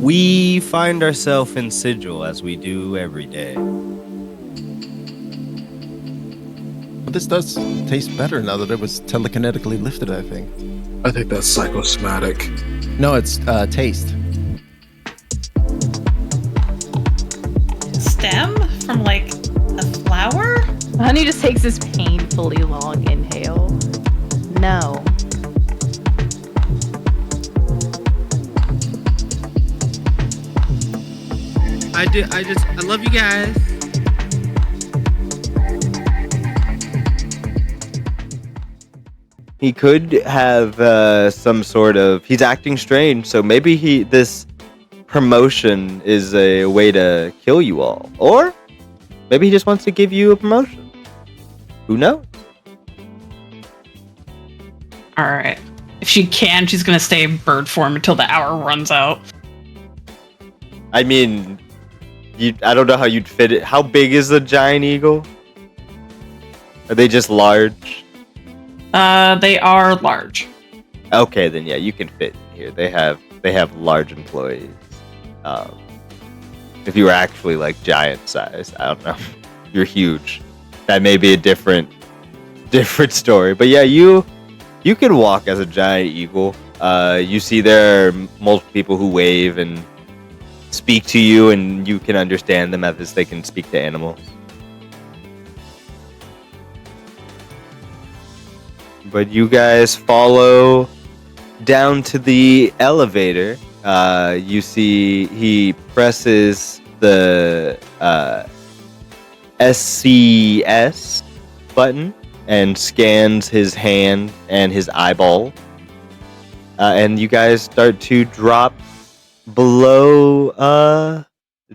We find ourselves in Sigil as we do every day. But this does taste better now that it was telekinetically lifted, I think. I think that's psychosomatic. No, it's taste. Stem from like a flower? Honey just takes this painfully long inhale. No. I love you guys. He could have some sort of... He's acting strange, so maybe this promotion is a way to kill you all. Or maybe he just wants to give you a promotion. Who knows? Alright. If she can, she's gonna stay in bird form until the hour runs out. I mean, I don't know how you'd fit it. How big is the giant eagle? Are they just large? They are large. Okay, then yeah, you can fit in here. They have large employees. If you were actually like giant size, I don't know. You're huge. That may be a different story. But yeah, you can walk as a giant eagle. You see there are multiple people who wave and speak to you, and you can understand them as they can speak to animals. But you guys follow down to the elevator. You see he presses the SCS button and scans his hand and his eyeball. And you guys start to drop below,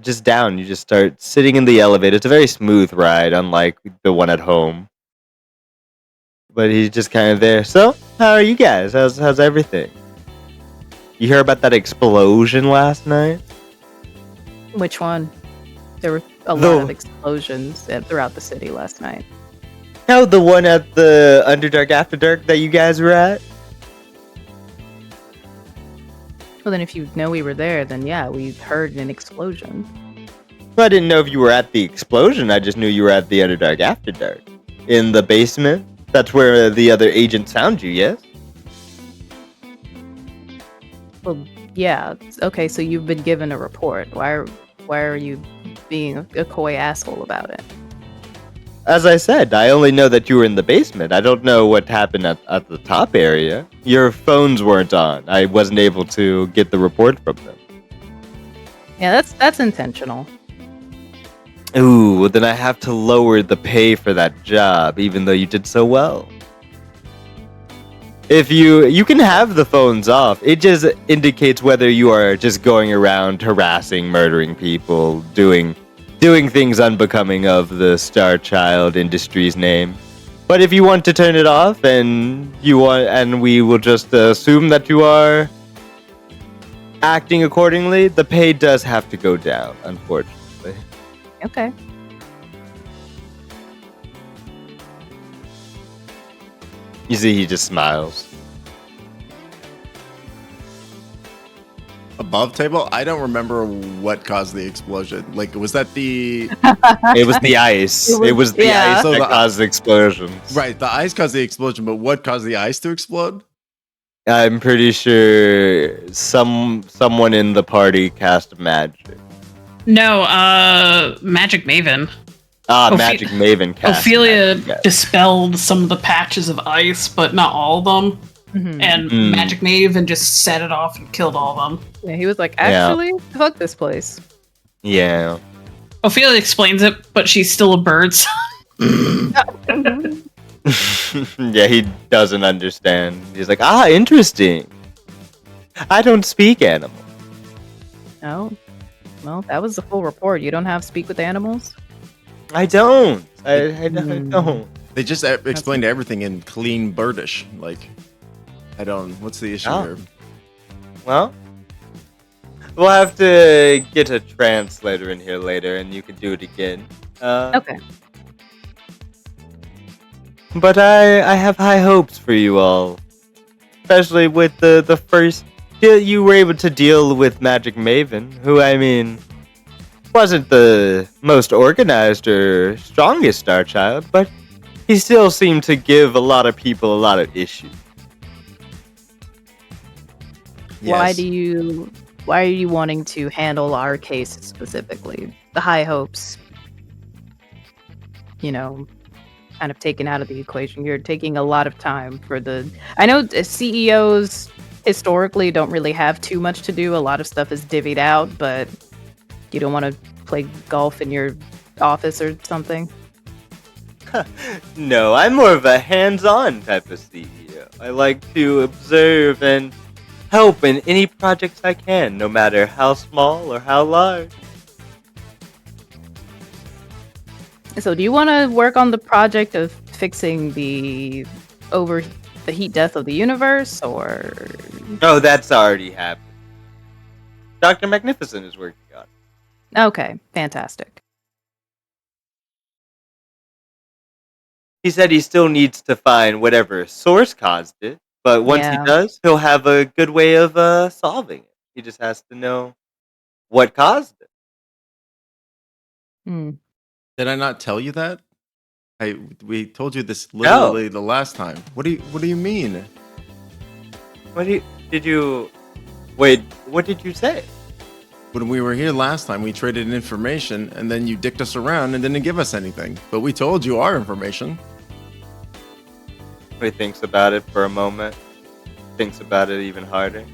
just down. You just start sitting in the elevator. It's a very smooth ride, unlike the one at home. But he's just kind of there. So, how are you guys? How's everything? You hear about that explosion last night? Which one? There were a lot of explosions throughout the city last night. No, the one at the Underdark After Dark that you guys were at? Well, then if you know we were there, then yeah, we heard an explosion. Well, I didn't know if you were at the explosion. I just knew you were at the Underdark After Dark. In the basement? That's where the other agents found you, yes? Well, yeah. Okay, so you've been given a report. Why are you being a coy asshole about it? As I said, I only know that you were in the basement. I don't know what happened at the top area. Your phones weren't on. I wasn't able to get the report from them. Yeah, that's intentional. Ooh, well then I have to lower the pay for that job, even though you did so well. If you can have the phones off, it just indicates whether you are just going around harassing, murdering people, doing things unbecoming of the Starchild Industries name. But if you want to turn it off and we will just assume that you are acting accordingly, the pay does have to go down, unfortunately. Okay. You see, he just smiles. Above table? I don't remember what caused the explosion. Like, was that the... It was the ice. It was the ice So that the- caused the explosions. Right, the ice caused the explosion, but what caused the ice to explode? I'm pretty sure someone in the party cast magic. No, Magic Maven. Magic Maven cast Ophelia magic, yes. dispelled some of the patches of ice, but not all of them. Mhm. And Magic Maven just set it off and killed all of them. Yeah, he was like, actually, fuck this place. Yeah. Ophelia explains it, but she's still a bird. So Yeah, he doesn't understand. He's like, interesting. I don't speak animal. No. Well, that was the full report. You don't have speak with animals? I don't. I don't. They just explained everything in clean birdish. Like, I don't... What's the issue here? Well, we'll have to get a translator in here later, and you can do it again. Okay. But I have high hopes for you all, especially with the first you were able to deal with Magic Maven, who, I mean, wasn't the most organized or strongest Starchild, but he still seemed to give a lot of people a lot of issues. Why Yes. why are you wanting to handle our case specifically? The high hopes, kind of taken out of the equation. You're taking a lot of time for I know CEOs historically don't really have too much to do. A lot of stuff is divvied out, but you don't want to play golf in your office or something. No, I'm more of a hands-on type of CEO. I like to observe and help in any projects I can, no matter how small or how large. So do you want to work on the project of fixing the heat death of the universe, or Oh, that's already happened. Dr. Magnificent is working on it. okay, fantastic. He said he still needs to find whatever source caused it, but once he Yeah. does, he'll have a good way of solving it. He just has to know what caused it. Hmm. Did I not tell you that? We told you this literally the last time. What do you mean? Did you wait? What did you say? When we were here last time, we traded information, and then you dicked us around and didn't give us anything. But we told you our information. He thinks about it for a moment. Thinks about it even harder.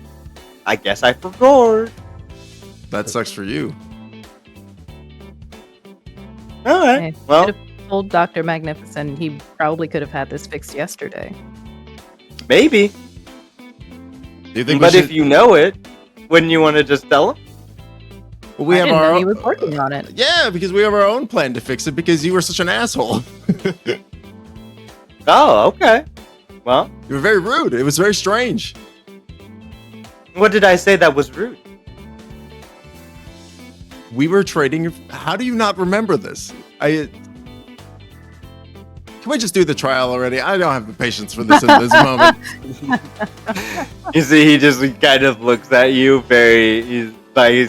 I guess I forgot. That sucks for you. All right. I Well, should have told Dr. Magnificent he probably could have had this fixed yesterday. maybe. Do you think? But if you know it, wouldn't you want to just tell him? well, we I have didn't our know own, he was working on it. yeah, because we have our own plan to fix it. Because you were such an asshole. Oh, okay. Well, You were very rude. It was very strange. what did I say that was rude? We were trading. How do you not remember this? Can we just do the trial already? I don't have the patience for this in this moment. You see, he just kind of looks at you he's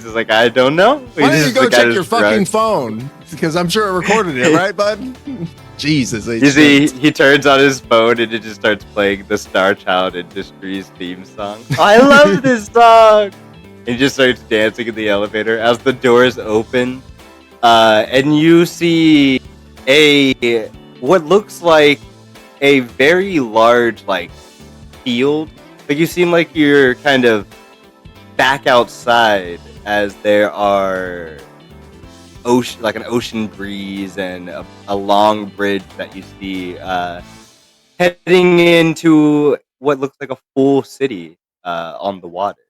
just like, I don't know. Why don't you go check your fucking phone? phone? Because I'm sure it recorded it, right, bud? Jesus. You see, he turns on his phone and it just starts playing the Starchild Industries theme song. Oh, I love this song! And he just starts dancing in the elevator as the doors open. And you see what looks like a very large, field. Like, you seem like you're kind of back outside as there are an ocean breeze and a long bridge that you see heading into what looks like a full city on the water.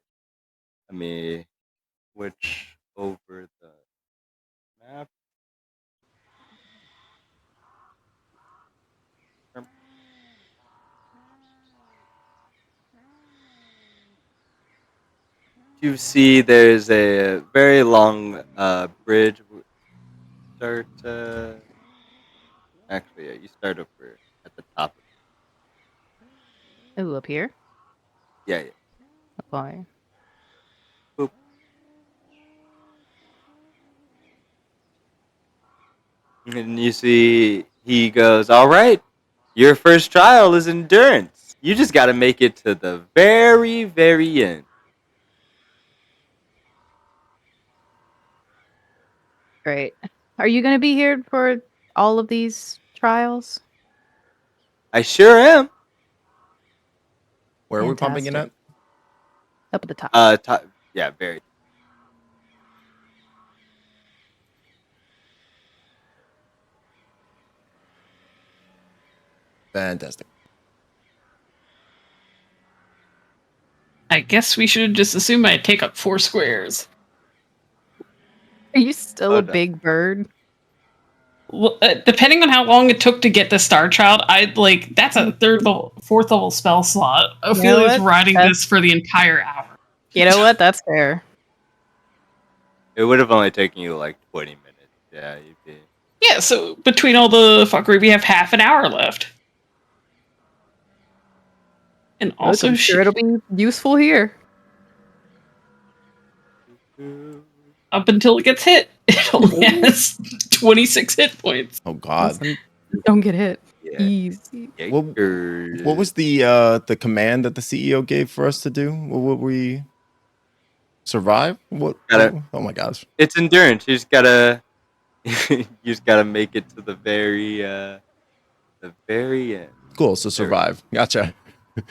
Let me switch over the map. You see there's a very long bridge. Start actually, yeah, you start over at the top. Ooh, up here? Yeah, yeah. Okay. Boop. And you see he goes, all right, your first trial is endurance. You just got to make it to the very, very end. Great. Are you going to be here for all of these trials? I sure am. Where are we pumping it at? Up at the top. Yeah, very. Fantastic. I guess we should just assume I take up 4 squares. Are you still Oh, a no. big bird? Well, depending on how long it took to get the Starchild, that's a fourth level spell slot. Ophelia's what? riding That's- this for the entire hour. You know what? That's fair. It would have only taken you like 20 minutes. Yeah, you'd be. Yeah, so between all the fuckery, we have half an hour left. And also, I'm sure it'll be useful here. Up until it gets hit, it only has 26 hit points. Oh God. Listen, don't get hit. Yeah. Easy. What was the command that the CEO gave for us to do? What would we survive? Oh my gosh. It's endurance. You just gotta make it to the very end. Cool. So survive. Gotcha.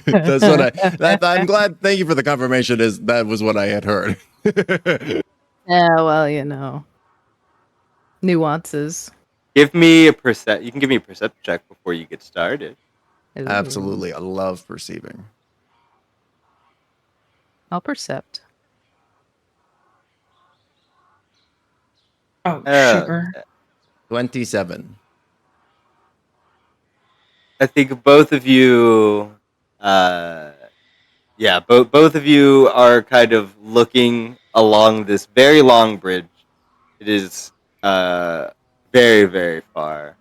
That's what I'm glad. Thank you for the confirmation. That was what I had heard. Yeah, well, nuances. Give me a percent. You can give me a perception check before you get started. Ooh. Absolutely. I love perceiving. I'll percept. Oh, sugar. 27. I think both of you, both of you are kind of looking along this very long bridge. It is very, very far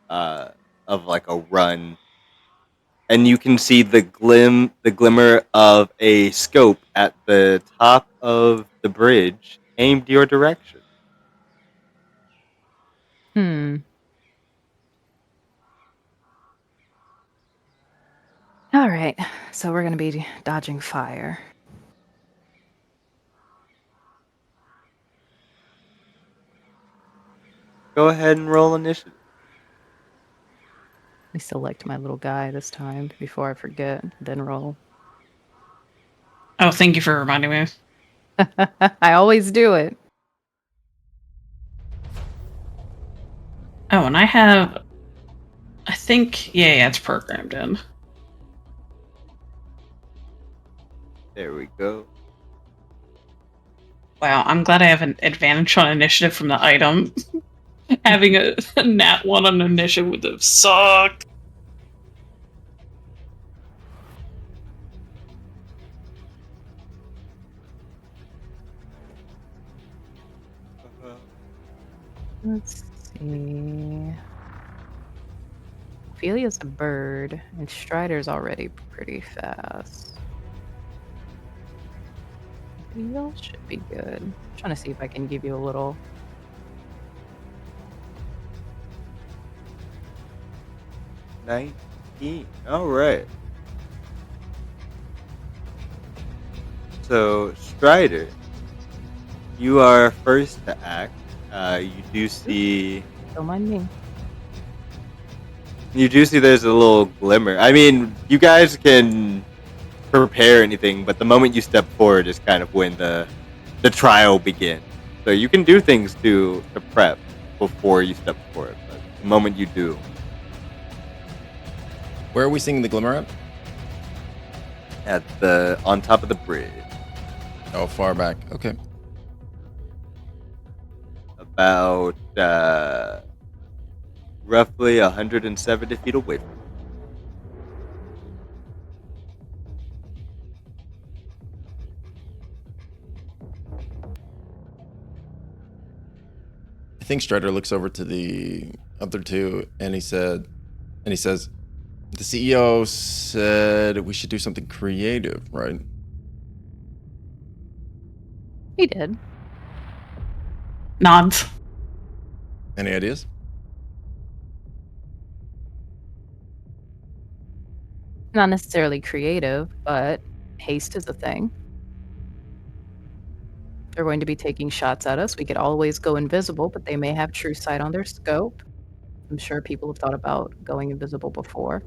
of like a run, and you can see the glimmer of a scope at the top of the bridge aimed your direction. All right, so we're gonna be dodging fire. Go ahead and roll initiative. Let me select my little guy this time before I forget, then roll. Oh, thank you for reminding me. I always do it. Oh, and I think, yeah, it's programmed in. There we go. Wow, I'm glad I have an advantage on initiative from the item. Having a nat 1 on initiative would have sucked. Let's see. Ophelia's a bird, and Strider's already pretty fast. Y'all should be good. I'm trying to see if I can give you a little. $19. All right. So Strider, you are first to act. You do see. Don't mind me. You do see there's a little glimmer. I mean, you guys can prepare anything, but the moment you step forward is kind of when the trial begins. So you can do things to prep before you step forward, but the moment you do. Where are we seeing the glimmer at? On top of the bridge. Oh, far back. Okay. About roughly 170 feet away from you. I think Strider looks over to the other two and he says, the CEO said we should do something creative, right? He did. Nods. Any ideas? Not necessarily creative, but haste is a thing. They're going to be taking shots at us. We could always go invisible, but they may have true sight on their scope. I'm sure people have thought about going invisible before.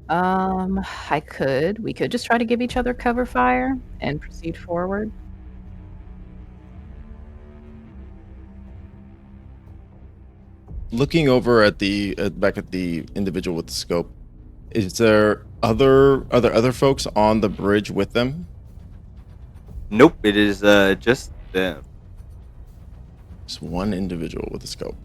We could just try to give each other cover fire and proceed forward. Looking over at back at the individual with the scope, is there other folks on the bridge with them? Nope, it is just them. Just one individual with a scope.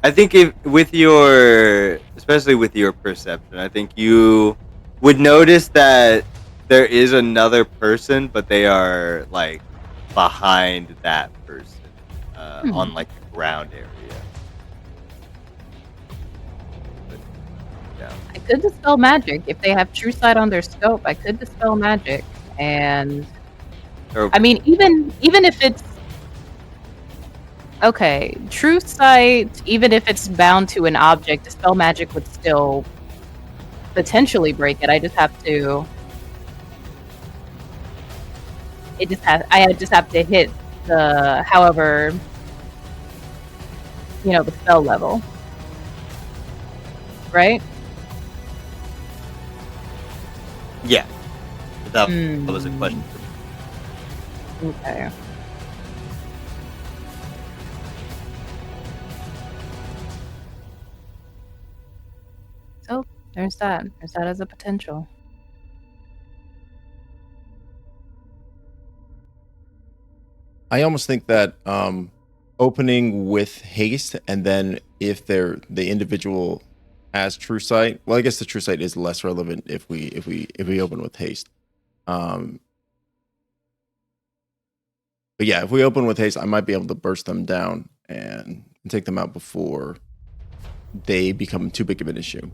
I think especially with your perception, I think you would notice that there is another person, but they are like behind that person on like the ground area. But, yeah. I could dispel magic. If they have true sight on their scope, I could dispel magic and Or I mean, even if it's okay, true sight, even if it's bound to an object, dispel magic would still potentially break it. I just have to. I just have to hit the however, the spell level, right? yeah, that was a question. Okay. So there's that. There's that as a potential. I almost think that opening with haste, and then if the individual has true sight, well, I guess the true sight is less relevant if we open with haste. But yeah, if we open with haste, I might be able to burst them down and take them out before they become too big of an issue.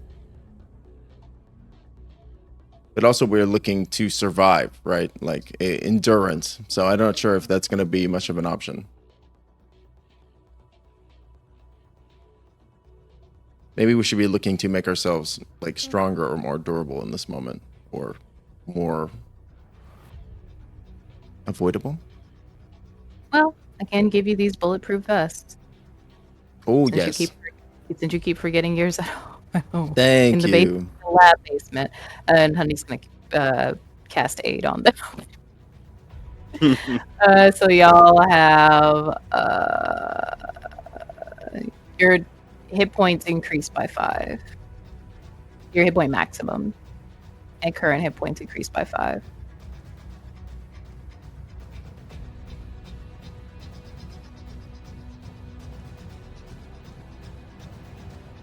But also, we're looking to survive, right? Like endurance. So I'm not sure if that's going to be much of an option. Maybe we should be looking to make ourselves like stronger or more durable in this moment, or more avoidable. Well, I can give you these bulletproof vests. Oh, Since yes. Since you keep forgetting yours at home. Thank in the you. lab basement. And Honey's going to cast aid on them. So y'all have your hit points increased by 5. Your hit point maximum. And current hit points increased by 5.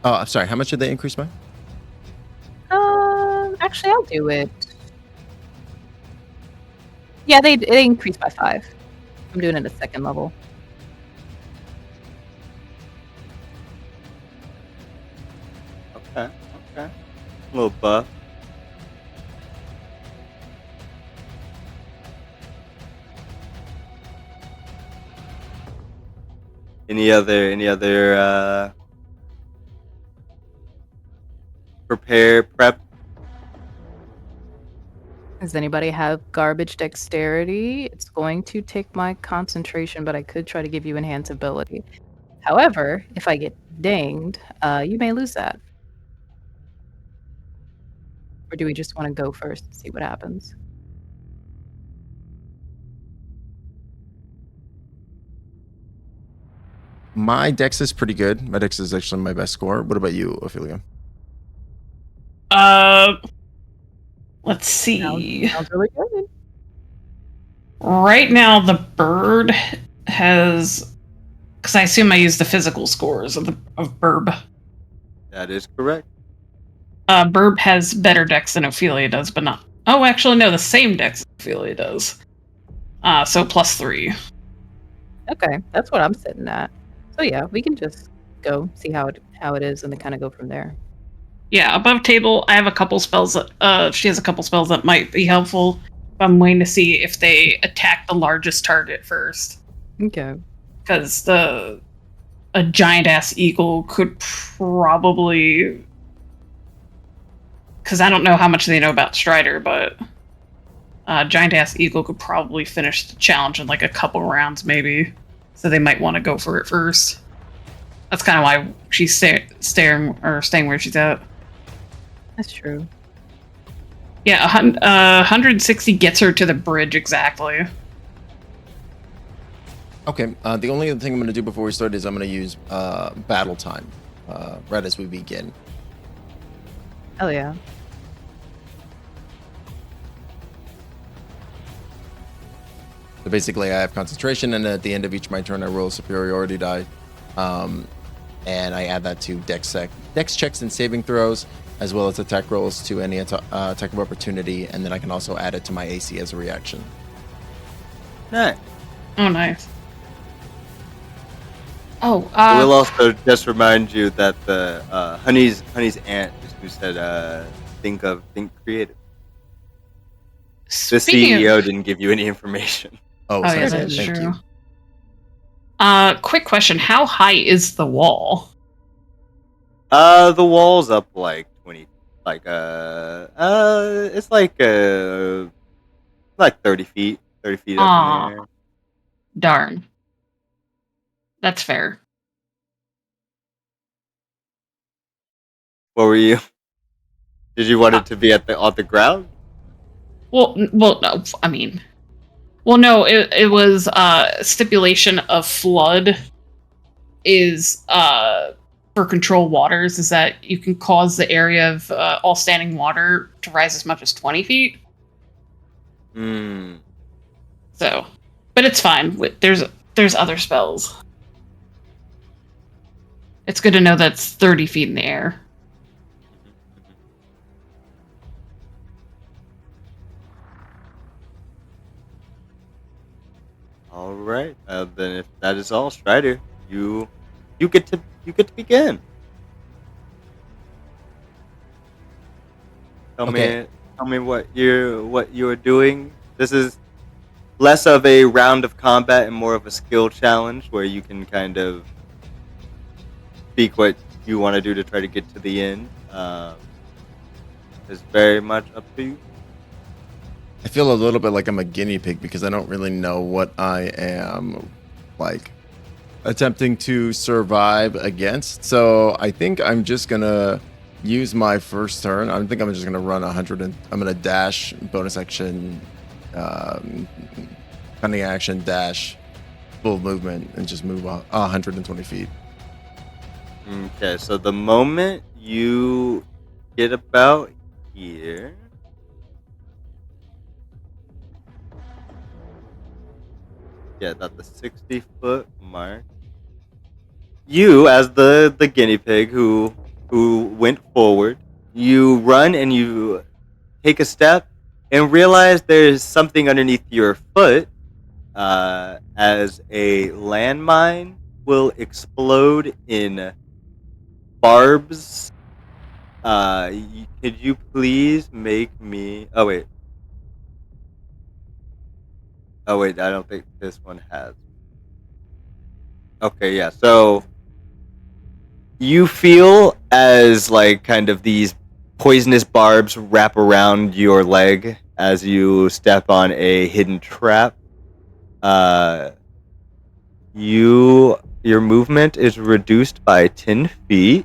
Oh, I'm sorry. How much did they increase by? Actually, I'll do it. Yeah, they increased by 5. I'm doing it at 2nd level. Okay. A little buff. Any other prep? Does anybody have garbage dexterity? It's going to take my concentration, but I could try to give you enhance ability. However, if I get dinged, you may lose that. Or do we just want to go first and see what happens? My dex is pretty good. My dex is actually my best score. What about you, Ophelia? Let's see. Sounds really good. Right now, the bird has, because I assume I use the physical scores of Burb. That is correct. Burb has better dex than Ophelia does, but not. Oh, actually, no, the same dex as Ophelia does. So +3. Okay, that's what I'm sitting at. So yeah, we can just go see how it is, and then kind of go from there. Yeah, above table, I have a couple spells that she has a couple spells that might be helpful. I'm waiting to see if they attack the largest target first. Okay. Because a giant ass eagle could probably, because I don't know how much they know about Strider, but giant ass eagle could probably finish the challenge in like a couple rounds, maybe. So they might want to go for it first. That's kind of why she's staying where she's at. That's true. Yeah, 160 gets her to the bridge exactly. Okay. The only other thing I'm going to do before we start is I'm going to use battle time right as we begin. Oh yeah. So basically, I have concentration, and at the end of each my turn, I roll a superiority die, and I add that to dex checks and saving throws, as well as attack rolls to any attack of opportunity, and then I can also add it to my AC as a reaction. Nice. Oh, nice. Oh, I will also just remind you that the Honey's aunt is who said think creative. The Speaking CEO of, didn't give you any information. Oh, oh sorry. yeah, that's Thank true. you. Quick question: how high is the wall? The wall's up like 20, it's like 30 feet, 30 feet up in the Ah, air. darn. That's fair. What were you? Did you want Uh, it to be on the ground? Well, no. I mean, well, no. It was stipulation of flood is for control waters is that you can cause the area of all standing water to rise as much as 20 feet. Hmm. So, but it's fine. There's other spells. It's good to know that's 30 feet in the air. All right. Then if that is all, Strider, you get to begin. Okay. Tell me what you're doing. This is less of a round of combat and more of a skill challenge where you can kind of speak what you want to do to try to get to the end. It's very much up to you. I feel a little bit like I'm a guinea pig because I don't really know what I am like attempting to survive against. So I think I'm just gonna use my first turn. I think I'm just gonna run 100 and I'm gonna dash, bonus action, cunning action, dash, full movement, and just move 120 feet. Okay, so the moment you get about here, yeah, at the 60-foot mark, you, as the guinea pig who went forward, you run and you take a step and realize there's something underneath your foot, as a landmine will explode in barbs. Could you please make me? Oh wait. I don't think this one has. Okay, yeah. So you feel as like kind of these poisonous barbs wrap around your leg as you step on a hidden trap. Uh, your movement is reduced by 10 feet.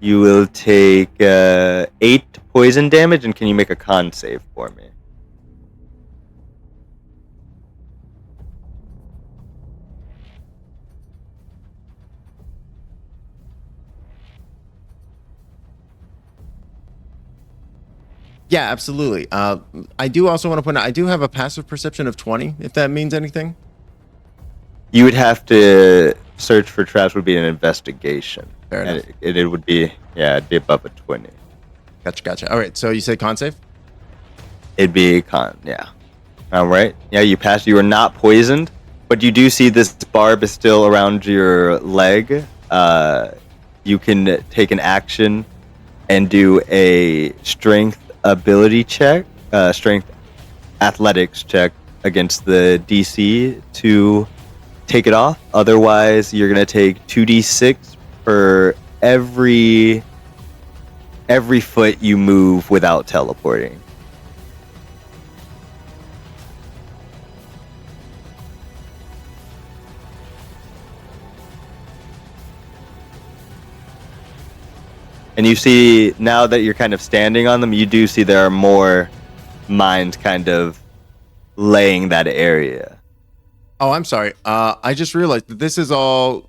You will take 8 poison damage, and can you make a con save for me? Yeah, absolutely. I do also want to point out I do have a passive perception of 20, if that means anything. You would have to search for traps. Would be an investigation. Fair And enough. it would be, yeah, it'd be above a 20. Gotcha. All right, so you say con save? It'd be con, yeah. All right. Yeah, you passed. You are not poisoned, but you do see this barb is still around your leg. You can take an action and do a strength ability check, strength athletics check against the DC to take it off. Otherwise, you're gonna take 2d6 for every foot you move without teleporting. And you see, now that you're kind of standing on them, you do see there are more mines kind of laying that area. Oh, I'm sorry. I just realized that this is all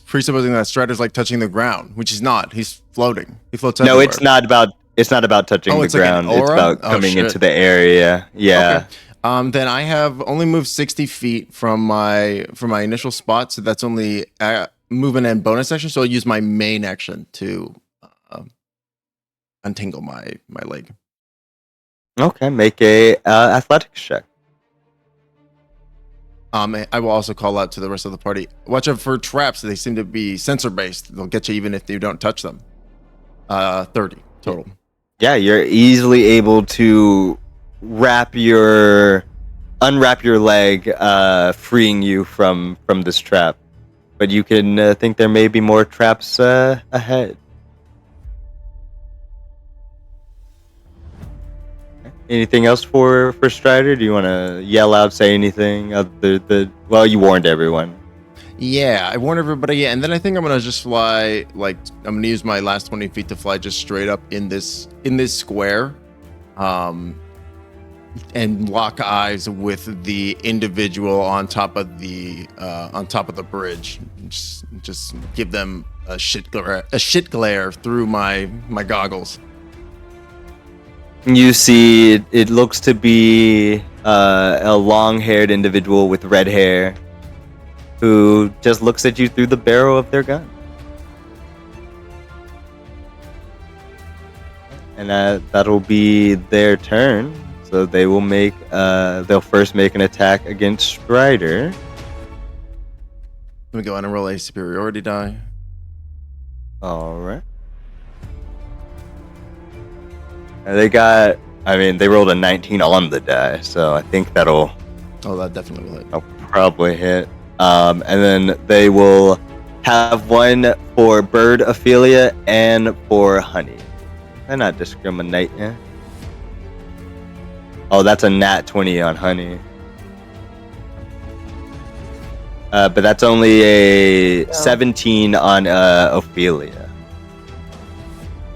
presupposing that Strider's like touching the ground, which he's not. He's floating. He floats No, everywhere. it's not about touching Oh, the it's like an ground. It's aura? about Oh, coming shit. into the area. Yeah. Okay. Then I have only moved 60 feet from my initial spot, so that's only movement and bonus action. So I'll use my main action to untangle my leg. Okay, make a athletics check. I will also call out to the rest of the party. Watch out for traps. They seem to be sensor based. They'll get you even if you don't touch them. 30 total. Yeah, you're easily able to unwrap your leg, freeing you from this trap. But you can think there may be more traps ahead. Anything else for Strider? Do you want to yell out, say anything other than, well, you warned everyone. Yeah, I warned everybody, and then I think I'm gonna just fly. Like, I'm gonna use my last 20 feet to fly just straight up in this square, and lock eyes with the individual on top of the bridge. Just give them a shit glare through my goggles. You see, it looks to be a long-haired individual with red hair who just looks at you through the barrel of their gun. And that'll be their turn. So they will they'll first make an attack against Strider. Let me go ahead and roll a superiority die. All right. And they rolled a 19 on the die, so I think that'll That definitely will hit. I'll probably hit. And then they will have one for Bird Ophelia and for Honey. They're not discriminating. Oh, that's a nat 20 on Honey. But that's only a 17 on Ophelia.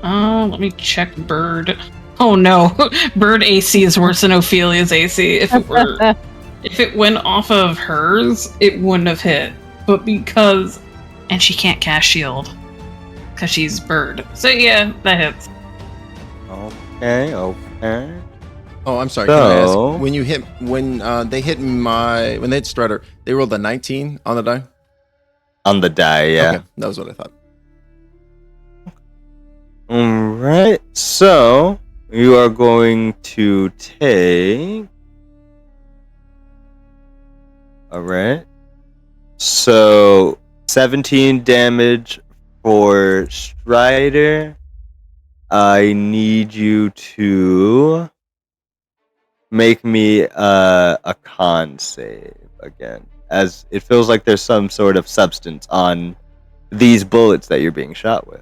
Let me check Bird. Oh no, Bird AC is worse than Ophelia's AC. If it went off of hers, it wouldn't have hit. But and she can't cast shield because she's Bird. So yeah, that hits. Okay. Oh, I'm sorry. Can I ask, when they hit Strider, they rolled a 19 on the die? On the die, yeah. Okay, that was what I thought. Alright, so you are going to take... Alright. So 17 damage for Strider. I need you to make me a con save again, as it feels like there's some sort of substance on these bullets that you're being shot with.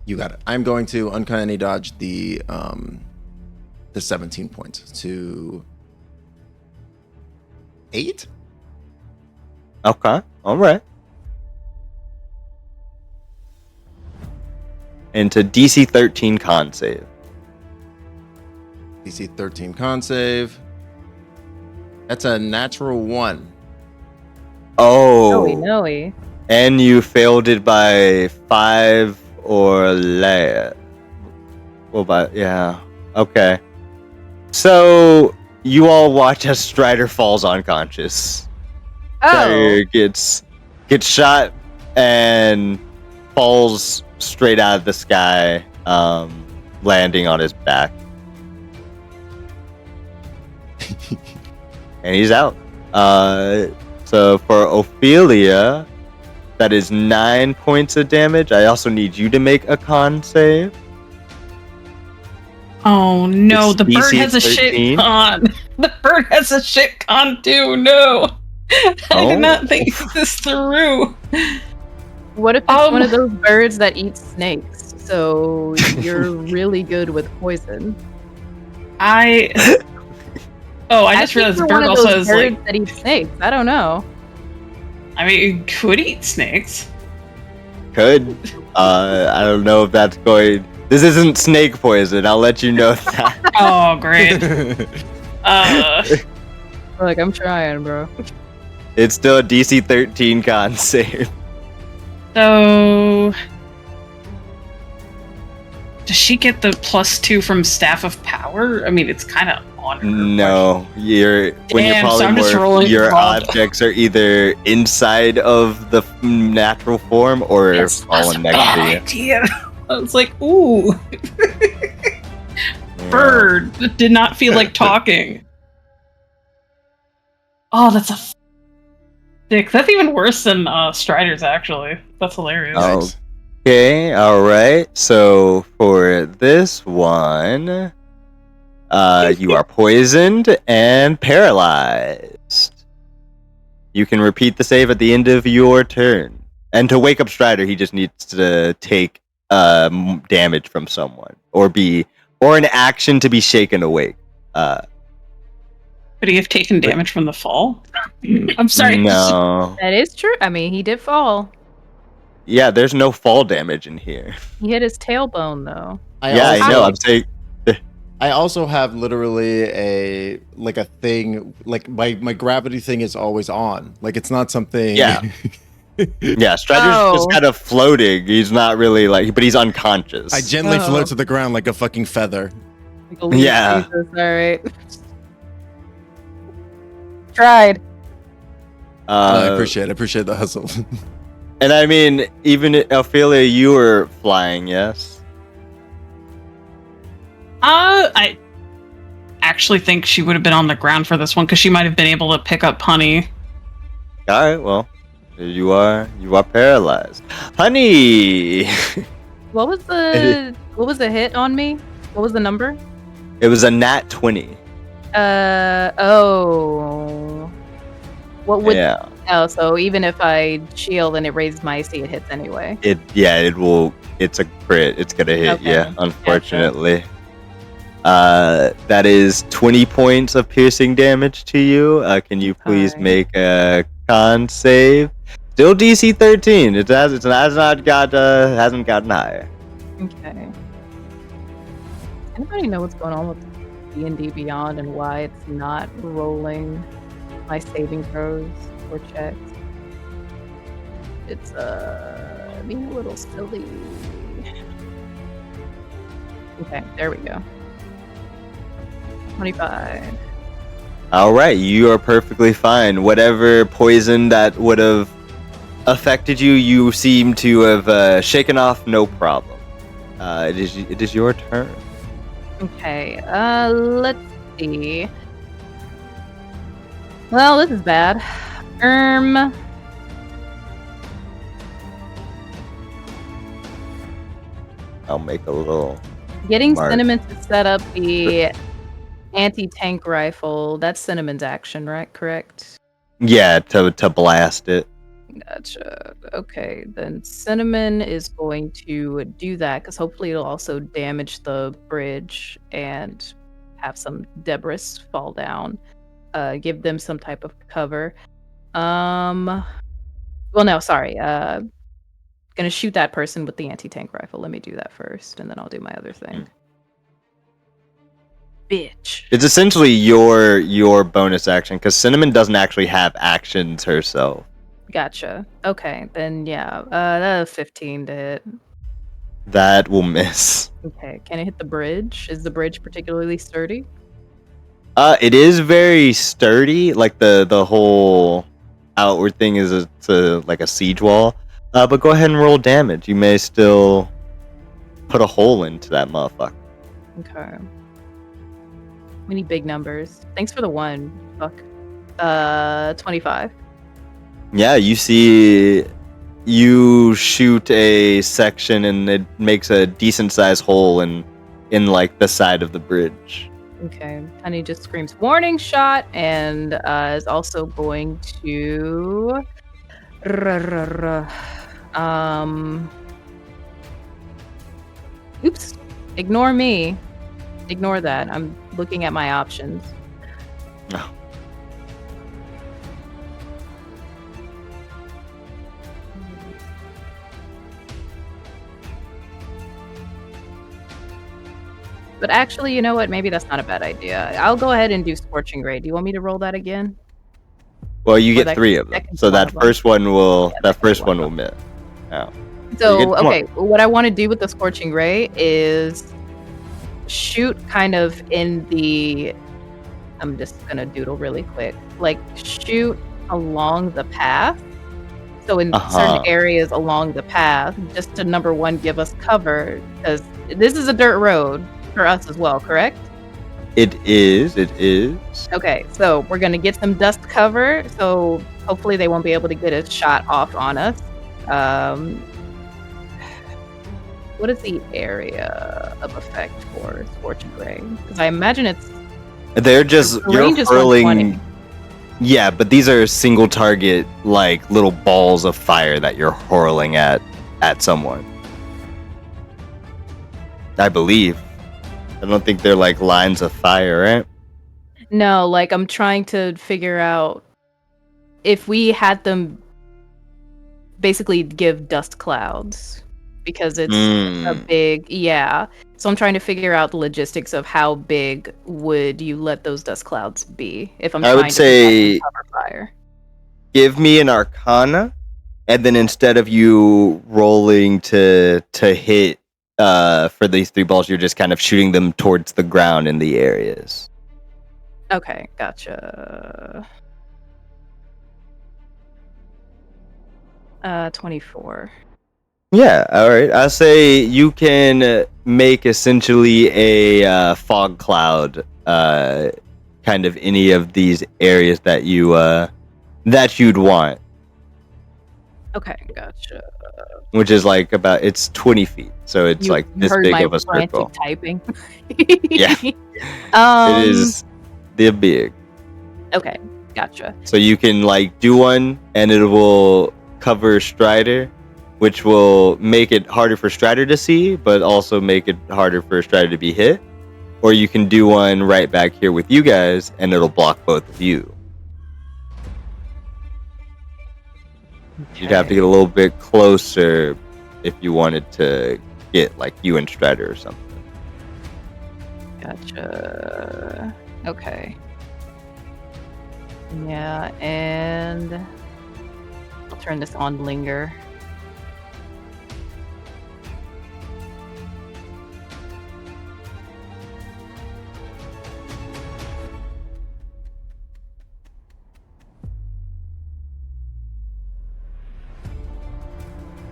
You got it. I'm going to uncanny dodge the 17 points to 8. Okay, all right. Into DC 13 con save. DC 13 con save. That's a natural 1. Oh. No. And you failed it by 5 or less. Well, yeah. Okay. So you all watch as Strider falls unconscious. Strider gets shot and falls straight out of the sky, landing on his back. And he's out. So for Ophelia, that is 9 points of damage. I also need you to make a con save. Oh no, It's the bird DC has a 13. shit con. The bird has a shit con too. No. I did not think this through. What if it's one of those birds that eats snakes? So you're really good with poison. I just realized the bird also has birds like that eat snakes. I don't know. I mean, it could eat snakes. Could. I don't know if that's going... This isn't snake poison. I'll let you know that. Oh, great. Look, I'm trying, bro. It's still a DC 13 con save. So, does she get the +2 from Staff of Power? I mean, it's kind of on her. No, when you're so I'm just polymorph, rolling your wrong. objects are either inside of the natural form or falling next to you. Idea. I was like, ooh. Bird that did not feel like talking. Oh, that's a 6. That's even worse than Strider's, actually. That's hilarious. Oh, Okay, all right. So for this one, you are poisoned and paralyzed. You can repeat the save at the end of your turn. And to wake up Strider, he just needs to take damage from someone or an action to be shaken awake. Could he have taken damage from the fall? I'm sorry. No. That is true. I mean, he did fall. Yeah, there's no fall damage in here. He hit his tailbone though. I know. I'm saying. I also have literally a thing, like my gravity thing is always on. Like it's not something. Yeah. Yeah, Strider's just kind of floating. He's not really but he's unconscious. I gently float to the ground like a fucking feather. Yeah. Jesus, all right. Tried. I appreciate the hustle. And I mean, even Ophelia, you were flying, yes? I actually think she would have been on the ground for this one because she might have been able to pick up Honey. All right, well, you are paralyzed. Honey! What was the hit on me? What was the number? It was a nat 20. What would? Yeah. Oh, so even if I shield and it raises my AC, it hits anyway. It will. It's a crit. It's gonna hit you. Unfortunately. That is 20 points of piercing damage to you. Can you please make a con save? Still DC 13. It hasn't gotten higher. Okay. Anybody know what's going on with D&D Beyond and why it's not rolling my saving throws or checks? It's being a little silly. Okay, there we go. 25. All right, you are perfectly fine. Whatever poison that would have affected you, you seem to have shaken off, no problem. It is your turn. Okay, let's see. Well, this is bad. I'll make a little. Getting mark. Cinnamon to set up the anti-tank rifle. That's Cinnamon's action, right? Correct? Yeah, to blast it. Gotcha. Okay, then Cinnamon is going to do that because hopefully it'll also damage the bridge and have some debris fall down. Give them some type of cover. Well, no, sorry. Gonna shoot that person with the anti-tank rifle. Let me do that first, and then I'll do my other thing. Bitch. It's essentially your bonus action because Cinnamon doesn't actually have actions herself. Gotcha. Okay, then yeah. That 15 to hit. That will miss. Okay, can it hit the bridge? Is the bridge particularly sturdy? It is very sturdy. Like the whole outward thing is like a siege wall. But go ahead and roll damage. You may still put a hole into that motherfucker. Okay. We need big numbers. Thanks for the one. Fuck. 25. Yeah, you see, you shoot a section and it makes a decent sized hole in like the side of the bridge. Okay. Honey just screams warning shot and is also going to oops. Ignore me. Ignore that. I'm looking at my options. Oh. But actually, you know what? Maybe that's not a bad idea. I'll go ahead and do Scorching Ray. Do you want me to roll that again? Well, you get 3 of them. So that first one will miss. Oh. So, okay, what I want to do with the Scorching Ray is shoot kind of in the... I'm just going to doodle really quick. Like, shoot along the path. So in certain areas along the path, just to, number one, give us cover. Because this is a dirt road for us as well, correct? It is. Okay, so we're going to get some dust cover. So hopefully they won't be able to get a shot off on us. what is the area of effect for Scorching Ray? Because I imagine it's They're just the you're range is hurling. 120. Yeah, but these are single target, like little balls of fire that you're hurling at someone. I believe. I don't think they're like lines of fire, right? No, like I'm trying to figure out if we had them basically give dust clouds because it's a big, yeah. So I'm trying to figure out the logistics of how big would you let those dust clouds be if I'm I trying would to say cover fire. give me an Arcana, and then instead of you rolling to hit for these 3 balls, you're just kind of shooting them towards the ground in the areas. Okay, gotcha. 24. Yeah, all right. I'll say you can make essentially a fog cloud, kind of any of these areas that you'd want, Okay, gotcha. which is like it's 20 feet, so it's You like this heard big my of a frantic circle. typing. Yeah. It is the big. Okay, gotcha. So you can like do one, and it will cover Strider, which will make it harder for Strider to see, but also make it harder for Strider to be hit. Or you can do one right back here with you guys, and it'll block both of you. You'd have to get a little bit closer if you wanted to get like you and Strider or something. Gotcha. Okay. Yeah, and I'll turn this on linger.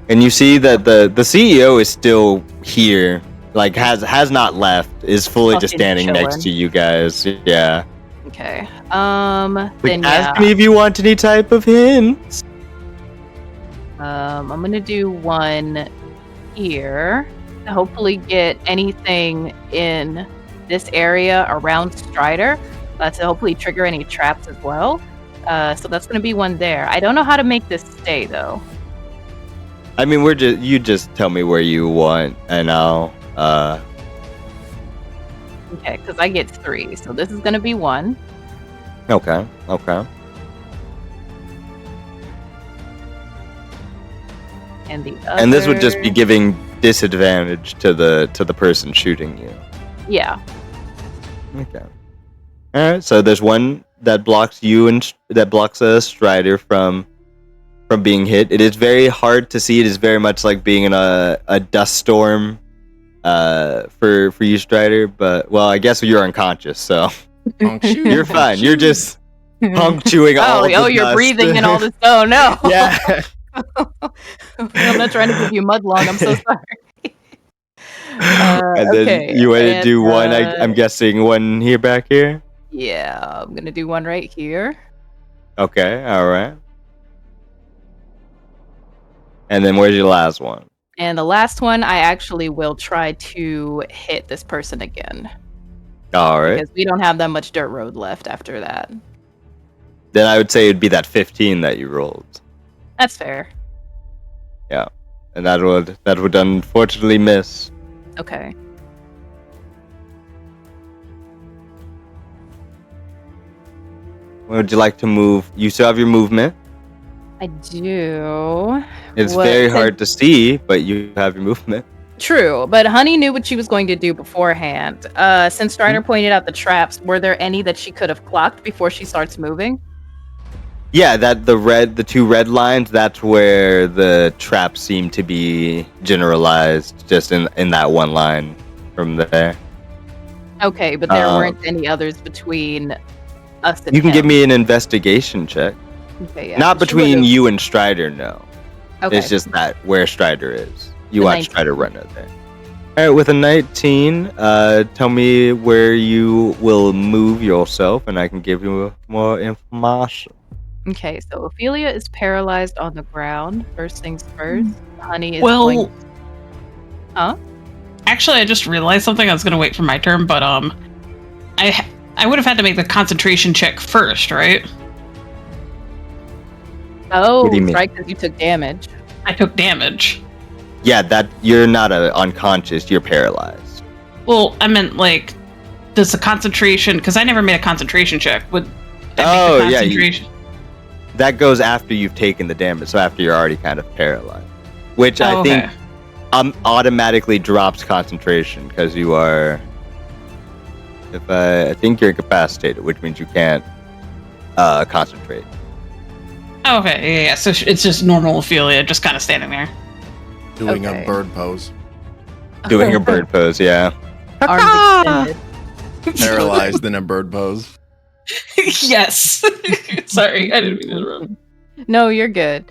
And you see that the CEO is still here, like has not left, is fully just Fucking standing next chilling. to you guys. Yeah. Okay. Like, Then ask yeah. me if you want any type of hints. I'm gonna do one here to hopefully get anything in this area around Strider to hopefully trigger any traps as well. So that's gonna be one there. I don't know how to make this stay though. I mean, you just tell me where you want, and I'll Okay, because I get 3, so this is gonna be 1. Okay. And the other... And this would just be giving disadvantage to the person shooting you. Yeah. Okay. All right. So there's one that blocks you and that blocks a Strider from being hit. It is very hard to see. It is very much like being in a dust storm for you, Strider. But well, I guess you're unconscious, so you're fine. You're just honk chewing all the you're dust. breathing in all this. Oh no. Yeah. I'm not trying to give you mud lung. I'm so sorry. And then you want to do one. I'm guessing one here back here. Yeah, I'm gonna do one right here. Okay. All right. And then where's your last one? And the last one, I actually will try to hit this person again. All right. Because we don't have that much dirt road left after that. Then I would say it'd be that 15 that you rolled. That's fair. Yeah. And that would unfortunately miss. Okay. Would you like to move? You still have your movement. I do. It's very hard to see, but you have your movement. True, but Honey knew what she was going to do beforehand. Since Strider pointed out the traps, were there any that she could have clocked before she starts moving? Yeah, the 2 red lines, that's where the traps seem to be generalized, just in that one line from there. Okay, but there weren't any others between us and You can him. give me an investigation check. Okay, yeah. Not She between would've- you and Strider, no. Okay. It's just that where Strider is. You The watch 19. Strider run out there. All right, with a 19, tell me where you will move yourself, and I can give you more information. Okay, so Ophelia is paralyzed on the ground. First things first. Honey is Well- going... Huh? Actually, I just realized something. I was gonna wait for my turn, but I would have had to make the concentration check first, right? Oh, What do you mean? right, because you took damage. I took damage. Yeah, that you're not unconscious. You're paralyzed. Well, I meant like, does the concentration? Because I never made a concentration check. Would I Oh, make the yeah, concentration? That goes after you've taken the damage, so after you're already kind of paralyzed, which I think automatically drops concentration because you are. I think you're incapacitated, which means you can't concentrate. Okay, yeah. So it's just normal Ophelia, just kind of standing there. Doing Okay. a bird pose. Doing a bird pose, yeah. Arms extended. Paralyzed in a bird pose. Yes. Sorry, I didn't mean to interrupt. No, you're good.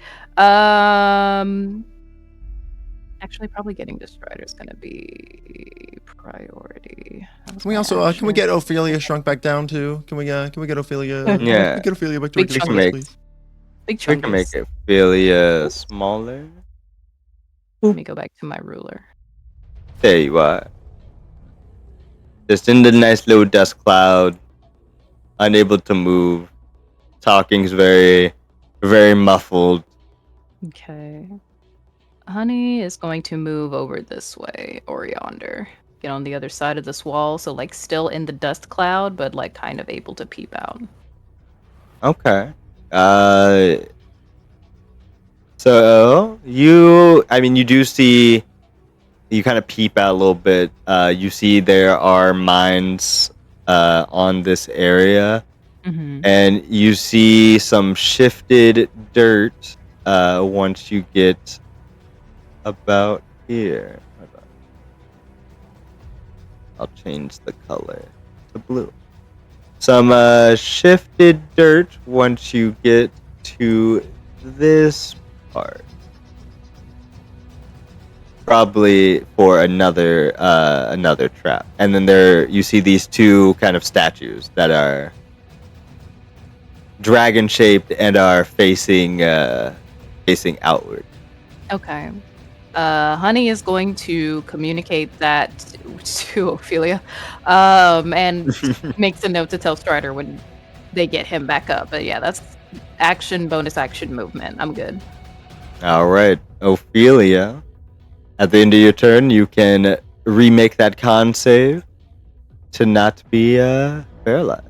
Actually, probably getting to Strider is going to be priority. Can we also can we get Ophelia shrunk back down too? Can we get Ophelia? Yeah. Can we get Ophelia back to Big her chunk place, make- please? Big We can make chungus. it feel smaller. Let me go back to my ruler. There you are. Just in the nice little dust cloud, unable to move. Talking's very, very muffled. Okay. Honey is going to move over this way or yonder. Get on the other side of this wall, so like still in the dust cloud, but like kind of able to peep out. Okay. So you do see, you kind of peep out a little bit. You see there are mines on this area, Mm-hmm. and you see some shifted dirt once you get about here. Hold on. I'll change the color to blue. Some shifted dirt once you get to this part. Probably for another trap. And then there you see these two kind of statues that are dragon shaped and are facing outward. Okay. Honey is going to communicate that to Ophelia, and makes a note to tell Strider when they get him back up. But yeah, that's bonus action movement. I'm good. All right, Ophelia. At the end of your turn, you can remake that con save to not be paralyzed.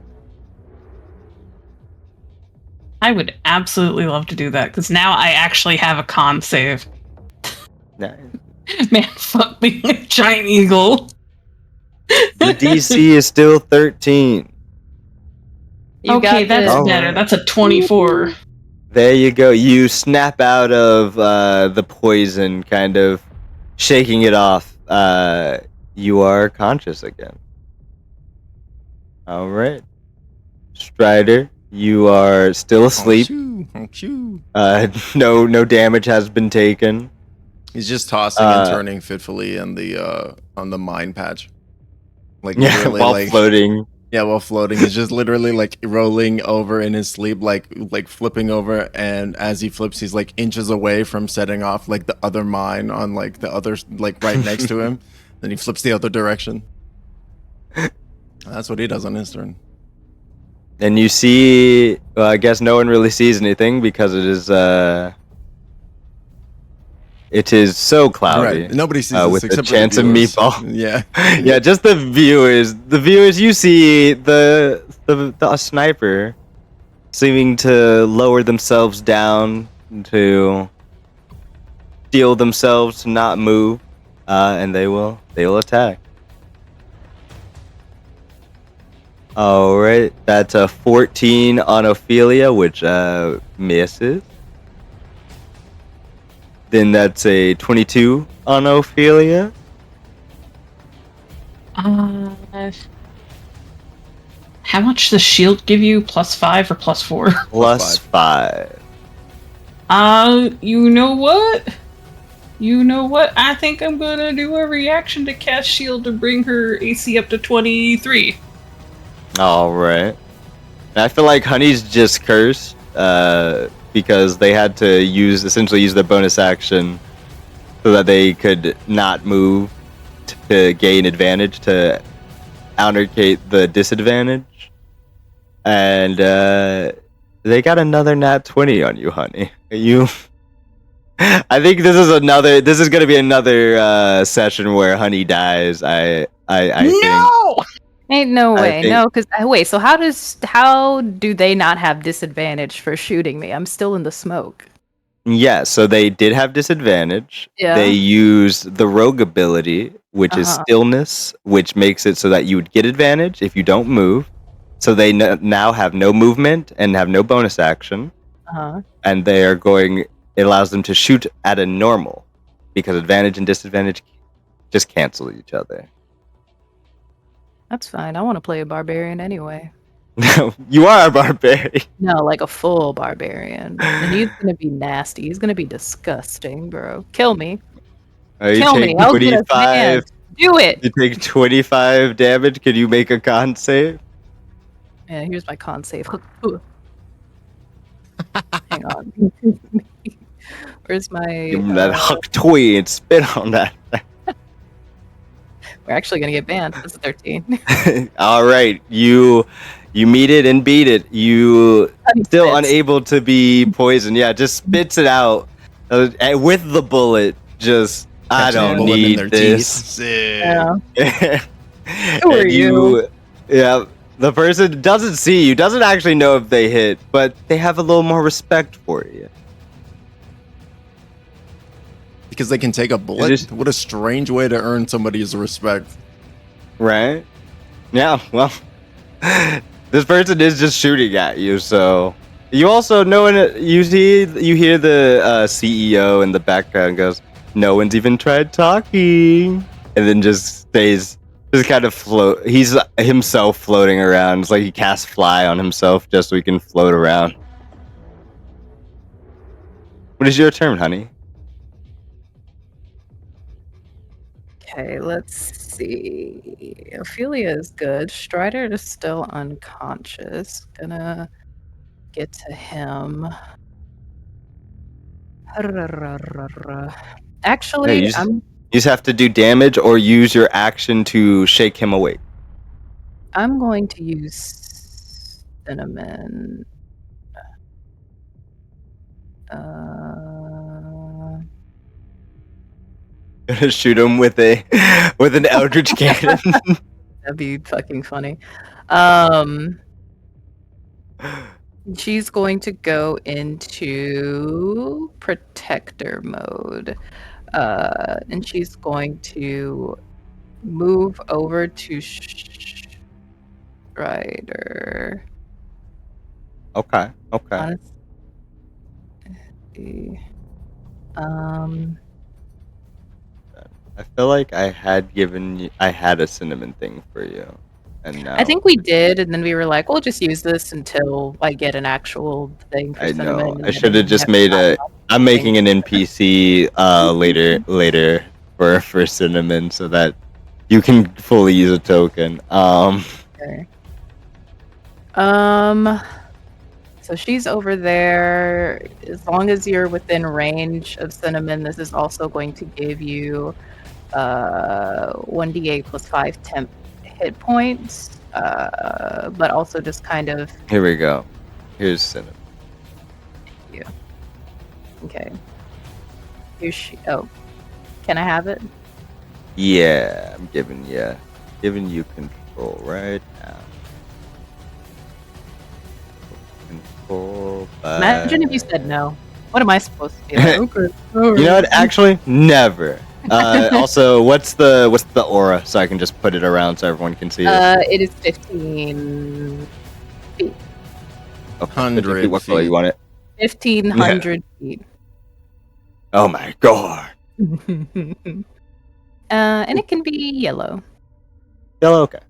I would absolutely love to do that because now I actually have a con save. Nice. Man, fuck being a giant eagle. The DC is still 13. You Okay, got that's this. better. That's a 24. There you go. You snap out of the poison, kind of shaking it off. You are conscious again. All right. Strider, you are still asleep. Oh, shoo. No damage has been taken. He's just tossing and turning fitfully on the mine patch. Like Yeah, literally, while like, floating. Yeah, while floating, he's just literally like rolling over in his sleep, like flipping over, and as he flips, he's like inches away from setting off like the other mine on like the other like right next to him. Then he flips the other direction. That's what he does on his turn. And you see, well, I guess no one really sees anything because it is so cloudy. Right. Nobody sees this with the except chance for of the viewers. meatball. Yeah. Yeah, just the viewers. The viewers, you see the sniper seeming to lower themselves down to steel themselves to not move, and they will attack. All right, that's a 14 on Ophelia, which misses. Then that's a 22 on Ophelia. How much does shield give you? +5 or +4? Plus 5. You know what? I think I'm gonna do a reaction to cast shield to bring her AC up to 23. All right. I feel like Honey's just cursed because they had to essentially use their bonus action so that they could not move to gain advantage to countercate the disadvantage. And they got another nat 20 on you, honey. You. I think this is going to be another session where honey dies. I think. Ain't no way. think- No, because wait. So how do they not have disadvantage for shooting me? I'm still in the smoke. Yeah, so they did have disadvantage. Yeah. They used the rogue ability, which is stillness, which makes it so that you would get advantage if you don't move. So they now have no movement and have no bonus action. And they are going. It allows them to shoot at a normal, because advantage and disadvantage just cancel each other. That's fine. I want to play a barbarian anyway. You are a barbarian. No, like a full barbarian. And he's gonna be nasty. He's gonna be disgusting, bro. Kill me. You Kill take me. I'll get a 25. man. Do it. You take 25 damage. Can you make a con save? Yeah, here's my con save. Hang on. Where's my? Give him that huck toy and spit on that. We're actually gonna get banned. That's a 13. All right, you meet it and beat it. You still Spits. unable to be poisoned. Yeah, just spits it out and with the bullet. Just I Catching a don't bullet in need their this. Yeah. Who are you? Yeah, the person doesn't see you. Doesn't actually know if they hit, but they have a little more respect for you. Because they can take a bullet. What a strange way to earn somebody's respect. Right? Yeah, well, this person is just shooting at you, so you also know you hear the CEO in the background goes, "No one's even tried talking," and then just stays, just kind of float. He's himself floating around. It's like he casts fly on himself just so he can float around. What is your turn, honey? Okay, let's see. Ophelia is good. Strider is still unconscious. Gonna get to him. Actually, You just have to do damage or use your action to shake him awake. I'm going to use cinnamon. Gonna shoot him with an eldritch cannon. That'd be fucking funny. She's going to go into protector mode. And she's going to move over to Strider. Okay. Honestly, I feel like I had a cinnamon thing for you, and now I think we did, and then we were like, we'll just use this until I get an actual thing for I cinnamon. know and I then should have just never made got I'm making an NPC later for cinnamon so that you can fully use a token. Okay. So she's over there. As long as you're within range of cinnamon, this is also going to give you 1d8 plus 5 temp hit points. But also just kind of. Here we go. Here's cinnamon. Okay. Here she. Oh, can I have it? Yeah, I'm giving you control right now. Control. Imagine if you said no. What am I supposed to be like? Okay. You know what? Actually, never. Also, what's the aura so I can just put it around so everyone can see it? It is 15 feet. Okay, 100 what color feet. you want it? 1,500 feet. Oh my god. And it can be yellow. Yellow, okay.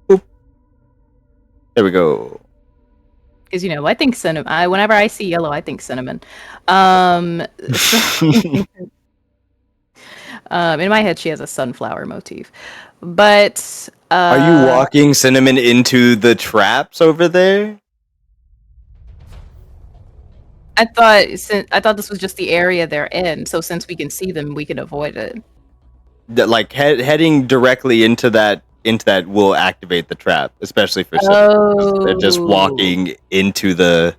Boop. There we go. Because, I think cinnamon. Whenever I see yellow, I think cinnamon. In my head, she has a sunflower motif. But Are you walking cinnamon into the traps over there? I thought this was just the area they're in. So since we can see them, we can avoid it. Like heading directly into that will activate the trap, especially for cinnamon. They're just walking into the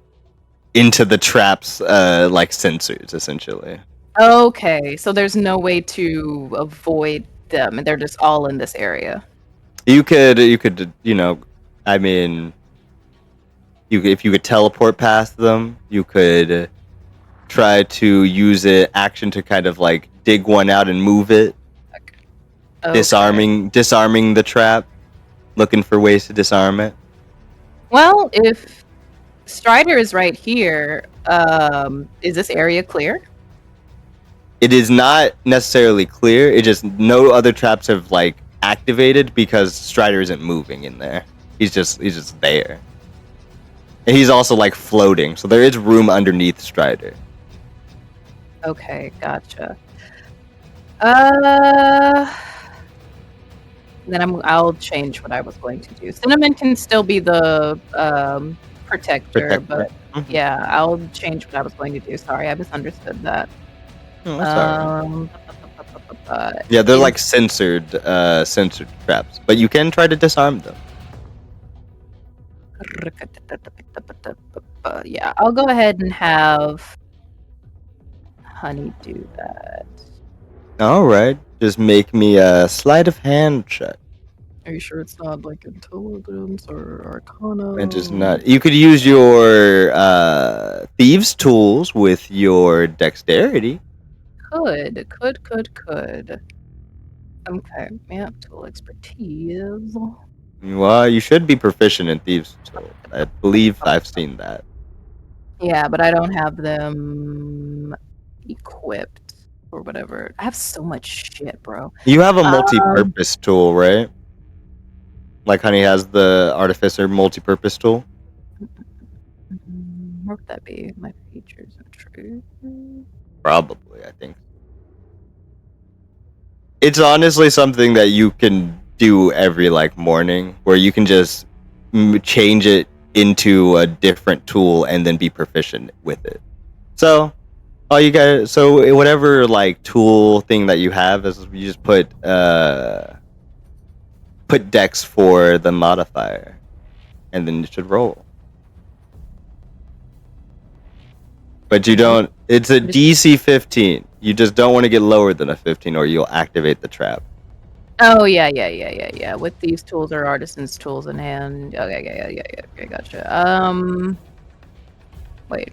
traps like sensors essentially. Okay, so there's no way to avoid them, and they're just all in this area. You could I mean, if you could teleport past them, you could try to use an action to kind of like dig one out and move it. Okay. Disarming the trap, looking for ways to disarm it. Well, if Strider is right here, is this area clear? It is not necessarily clear. It just no other traps have like activated because Strider isn't moving in there. He's just there. And he's also like floating, so there is room underneath Strider. Okay, gotcha. Then I'll change what I was going to do. Cinnamon can still be the protector, but yeah, I'll change what I was going to do. Sorry, I misunderstood that. Oh, that's alright. Yeah, they're like censored traps, but you can try to disarm them. Yeah, I'll go ahead and have Honey do that. All right, just make me a sleight of hand check. Are you sure it's not like intelligence or arcana? And just not. You could use your thieves' tools with your dexterity. Could. Okay, yeah, tool expertise. Well, you should be proficient in thieves' tools. I believe I've seen that. Yeah, but I don't have them equipped or whatever. I have so much shit, bro. You have a multi-purpose tool, right? Like Honey has the Artificer multi-purpose tool. Where would that be? My features and truth. Probably, I think. It's honestly something that you can do every like morning, where you can just change it into a different tool and then be proficient with it. So, all you guys, so whatever like tool thing that you have, is you just put dex for the modifier, and then you should roll. But you don't. It's a DC 15. You just don't want to get lower than a 15, or you'll activate the trap. Oh yeah. With these tools or artisan's tools in hand. Okay, yeah. Okay, gotcha. Wait.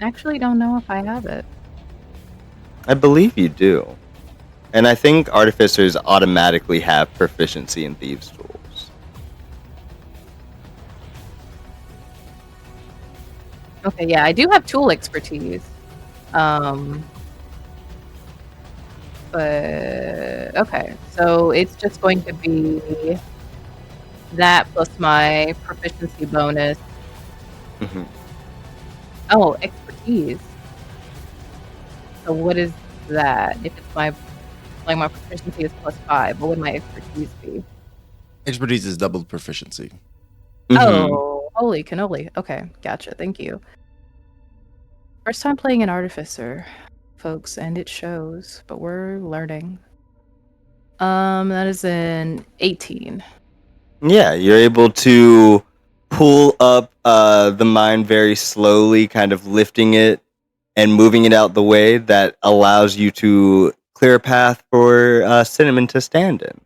I actually don't know if I have it. I believe you do. And I think artificers automatically have proficiency in thieves' tools. Okay, yeah, I do have tool expertise. But okay, so it's just going to be that plus my proficiency bonus. Mm-hmm. Oh, expertise. So what is that? If it's my proficiency is +5, what would my expertise be? Expertise is double proficiency. Mm-hmm. Oh, holy cannoli. Okay, gotcha. Thank you. First time playing an artificer, folks, and it shows, but we're learning. That is an 18. Yeah, you're able to pull up the mine very slowly, kind of lifting it and moving it out the way that allows you to clear a path for Cinnamon to stand in.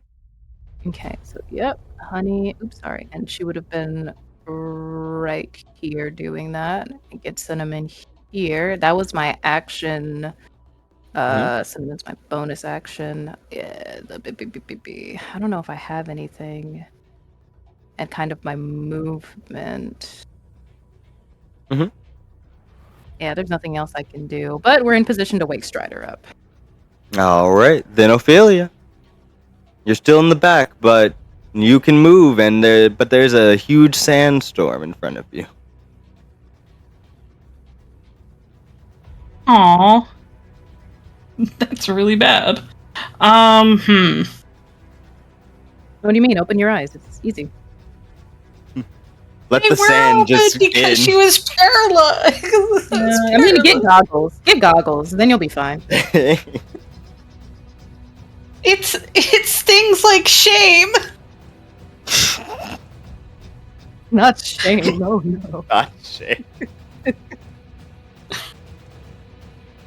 Okay, so yep, Honey. Oops, sorry. And she would have been right here doing that. Get Cinnamon here. That was my action. Cinnamon's my bonus action. Yeah, I don't know if I have anything. And kind of my movement. Mm-hmm. Yeah, there's nothing else I can do. But we're in position to wake Strider up. All right, then Ophelia. You're still in the back, but you can move, but there's a huge sandstorm in front of you. Aw. That's really bad. Hmm. What do you mean? Open your eyes. It's easy. Let They the were sand open just because in. she was paralyzed. I mean, get goggles. Get goggles. Then you'll be fine. It's things like shame. Not shame. No, no. Not shit.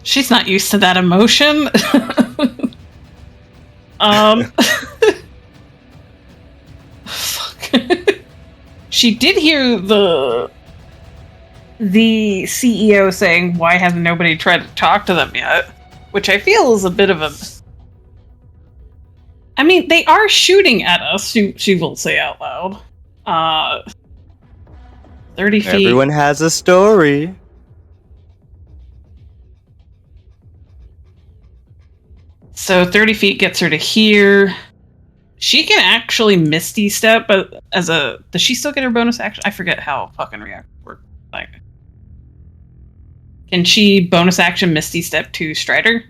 She's not used to that emotion. Fuck. She did hear the CEO saying, "Why hasn't nobody tried to talk to them yet?" Which I feel is a bit of a. I mean, they are shooting at us. She will say out loud. 30 feet. Everyone has a story. So 30 feet gets her to here. She can actually Misty Step, but does she still get her bonus action? I forget how fucking react work. Like, can she bonus action Misty Step to Strider?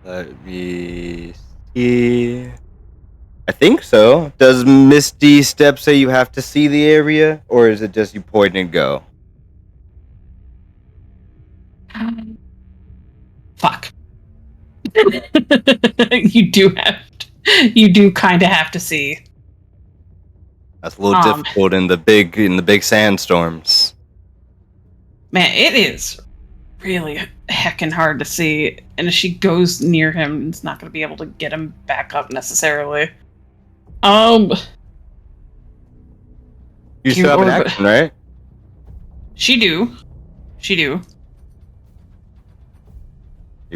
Let me see. I think so. Does Misty Step say you have to see the area, or is it just you point and go? Fuck. You do kind of have to see. That's a little difficult in the big sandstorms. Man, it is really heckin' hard to see, and if she goes near him, it's not going to be able to get him back up necessarily. You still have an action, right? She do. You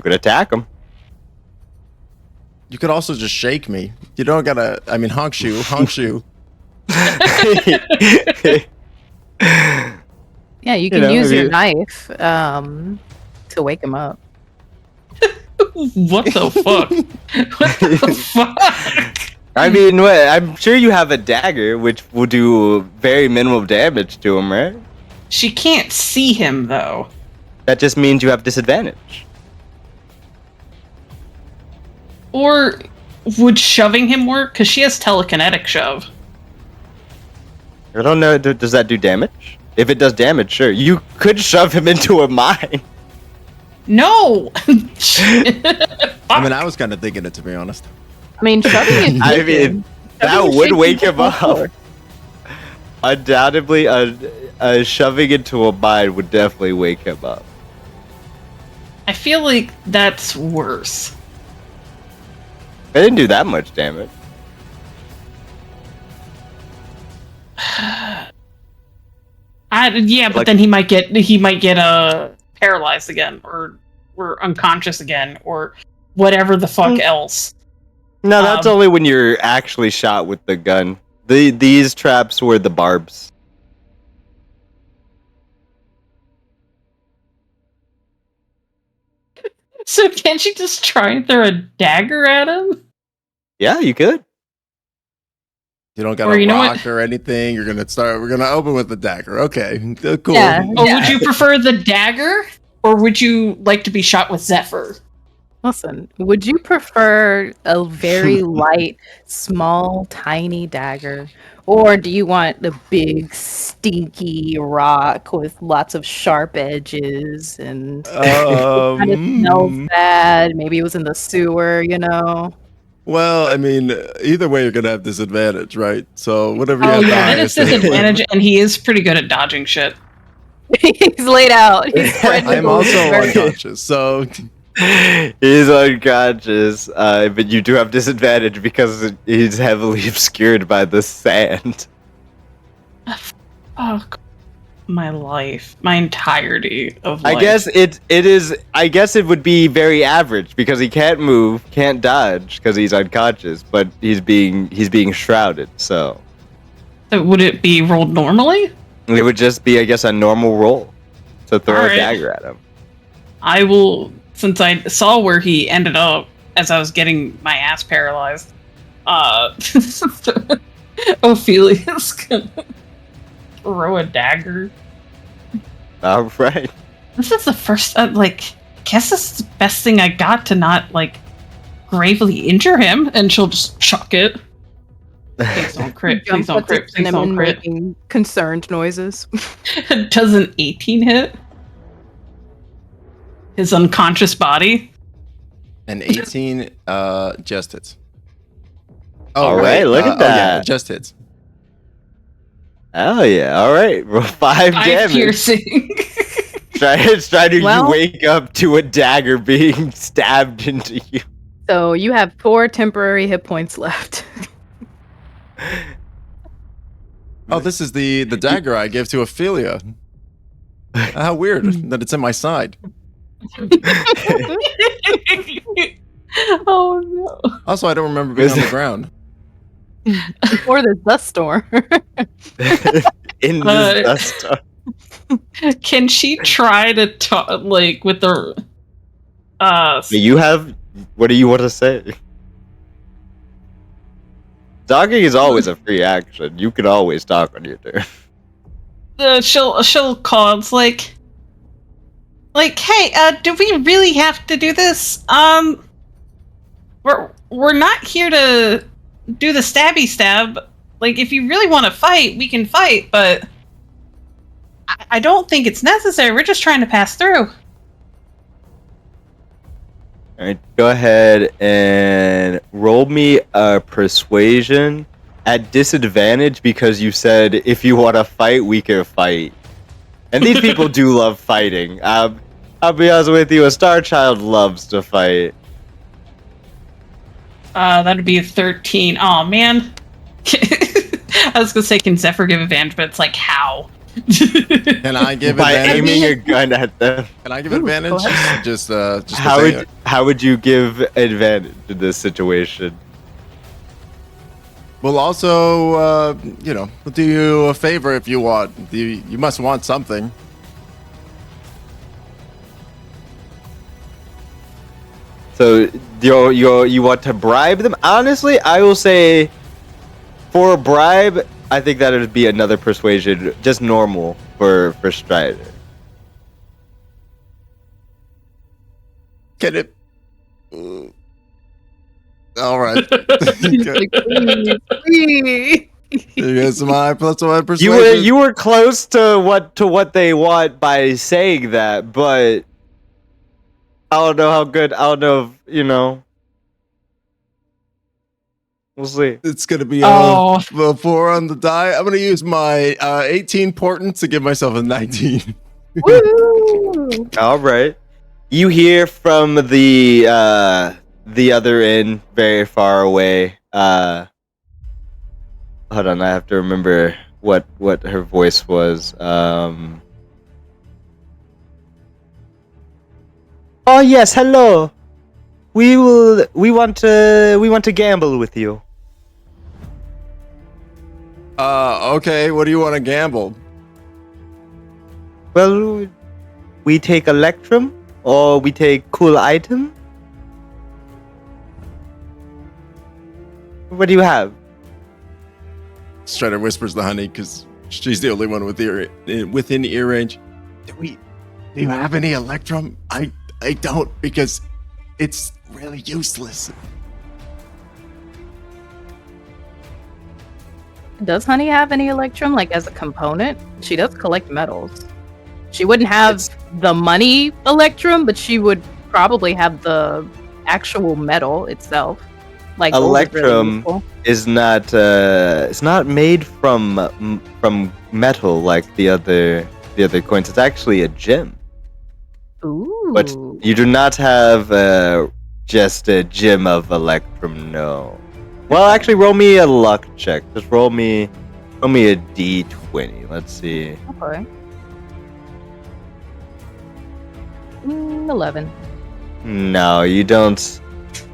could attack him. You could also just shake me. You don't gotta. I mean, honk you. Yeah, you can use your knife to wake him up. What the fuck? What the fuck? I mean, I'm sure you have a dagger, which will do very minimal damage to him, right? She can't see him, though. That just means you have disadvantage. Or would shoving him work? Because she has telekinetic shove. I don't know. Does that do damage? If it does damage, sure. You could shove him into a mine. No! I mean, I was kind of thinking it, to be honest. I mean, shoving is I mean, that would wake him up. Undoubtedly, shoving into a mine would definitely wake him up. I feel like that's worse. It didn't do that much damage. But then he might get paralyzed again, or unconscious again, or whatever the fuck else. No, that's only when you're actually shot with the gun. These traps were the barbs. So can't she just try and throw a dagger at him? Yeah, you could. You don't got a rock or anything. We're gonna open with the dagger. Okay, cool. Yeah. Or would you prefer the dagger, or would you like to be shot with Zephyr? Listen, would you prefer a very light, small, tiny dagger? Or do you want the big, stinky rock with lots of sharp edges and kind of smells bad? Maybe it was in the sewer, you know? Well, I mean, either way, you're going to have disadvantage, right? So whatever you have that is disadvantage, and he is pretty good at dodging shit. He's laid out. I'm also unconscious, so... He's unconscious, but you do have disadvantage because he's heavily obscured by the sand. Fuck my life, my entirety of life. I guess it is. I guess it would be very average because he can't move, can't dodge because he's unconscious, but he's being shrouded. So would it be rolled normally? It would just be, I guess, a normal roll to throw a dagger at him. I will. Since I saw where he ended up as I was getting my ass paralyzed, Ophelia's gonna throw a dagger. All right. This is the first, guess this is the best thing I got to not, like, gravely injure him, and she'll just chuck it. Please don't crit, please don't crit, please don't crit. Making concerned noises. Does an 18 hit? His unconscious body? An 18 just hits. All right, look at that. Yeah, just hits. Oh yeah, all right. Roll 5 damage. Piercing. Strider, Well- you wake up to a dagger being stabbed into you. So you have 4 temporary hit points left. Oh, this is the dagger I gave to Ophelia. How weird that it's in my side. Oh no. Also, I don't remember being on the ground. Before the dust storm. In this dust storm. Can she try to talk, like, with the You have. What do you want to say? Talking is always a free action. You can always talk on your turn. she'll call. It's like, hey, do we really have to do this? We're not here to do the stabby stab. Like, if you really want to fight, we can fight, but I don't think it's necessary. We're just trying to pass through. Alright, go ahead and roll me a persuasion at disadvantage because you said if you want to fight, we can fight. And these people do love fighting. I'll be honest with you, a Starchild loves to fight. That'd be a 13. Oh man. I was gonna say, can Zephyr give advantage, but it's like, how? Can I give By advantage? aiming a gun at them. Can I give Ooh, advantage? go ahead. Just How would you give advantage in this situation? We'll also, we'll do you a favor if you want. You must want something. So you want to bribe them? Honestly, I will say for a bribe, I think that would be another persuasion, just normal for Strider. Can it? All right. He's like, please. Here's my +1 persuasion. You were close to what they want by saying that, but I don't know how good. I don't know if, we'll see. It's gonna be Oh. a 4 on the die. I'm gonna use my 18 portent to give myself a 19. Woo! All right. You hear from the other end, very far away. Hold on, I have to remember what her voice was. Oh yes, hello. We want to gamble with you. Okay. What do you want to gamble? Well, we take Electrum or we take cool item. What do you have? Strider whispers to Honey because she's the only one within ear range. Do you have any Electrum? I don't, because it's really useless. Does Honey have any Electrum, like, as a component? She does collect metals. She wouldn't have the money Electrum, but she would probably have the actual metal itself. Like, gold is really Electrum useful. is not it's not made from metal like the other coins. It's actually a gem. Ooh. But you do not have just a gem of Electrum, no. Well, actually, roll me a luck check. Just roll me a d20. Let's see. Okay. 11. No, you don't.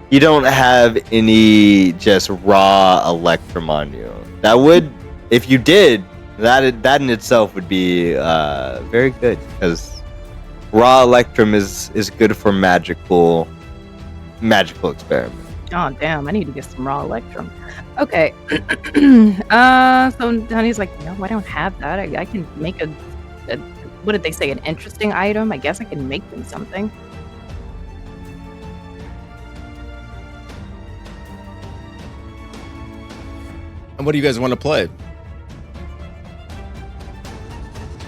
You don't have any just raw Electrum on you. That would, if you did, that in itself would be very good, because raw Electrum is good for magical experiments. Oh, damn. I need to get some raw Electrum. Okay. So Honey's like, no, I don't have that. I can make a what did they say? An interesting item? I guess I can make them something. And what do you guys want to play?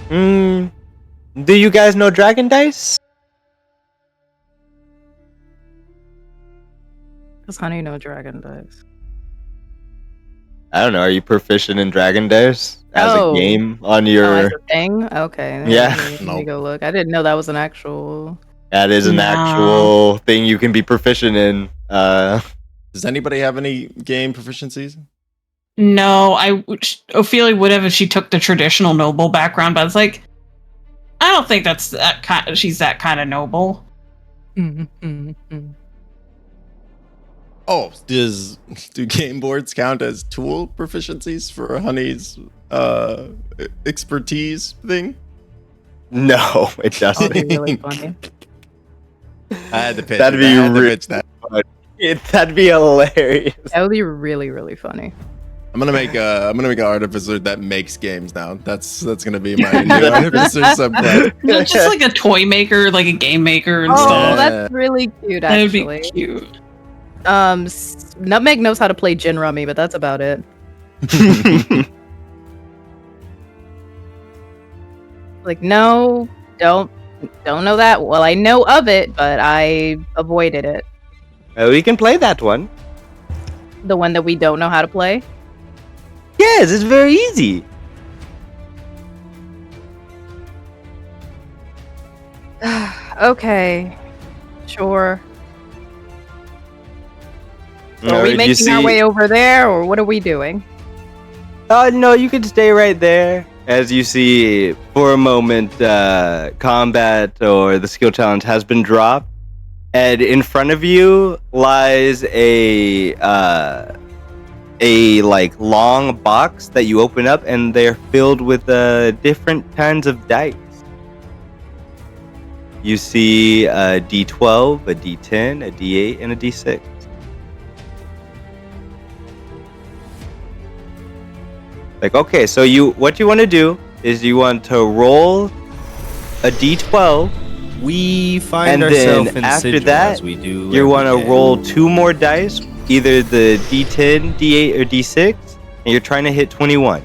Do you guys know Dragon Dice? Does Honey know Dragon Dice? I don't know. Are you proficient in Dragon Dice as a game on your? Oh, as a thing? Okay. Yeah. Let me go look. I didn't know that was an actual. That is an actual thing you can be proficient in. Does anybody have any game proficiencies? No, Ophelia would have if she took the traditional noble background, but it's like, I don't think she's that kind of noble. Oh, do game boards count as tool proficiencies for Honey's expertise thing? No, it doesn't. That'd be really funny. I had to pitch. That'd be that'd be hilarious. That would be really, really funny. I'm gonna make an artificer that makes games now. That's gonna be my new artificer subclass. Well, just like a toy maker, like a game maker and Oh, stuff. that's really cute. That would Actually, be cute. Nutmeg knows how to play gin rummy, but that's about it. Like, no, don't know that. Well, I know of it, but I avoided it. We can play that one. The one that we don't know how to play. Yes, it's very easy. Okay, sure. So are we Alright, making our way over there, or what are we doing? No, you can stay right there. As you see, for a moment, combat or the skill challenge has been dropped, and in front of you lies a like long box that you open up, and they're filled with different kinds of dice. You see a D12, a D10, a D8, and a D6. Like, okay, so what you want to do is you want to roll a D12. We find And ourselves then in after Sigil, that, as we do. you want to every day. roll 2 more dice, either the D10, D8, or D6, and you're trying to hit 21.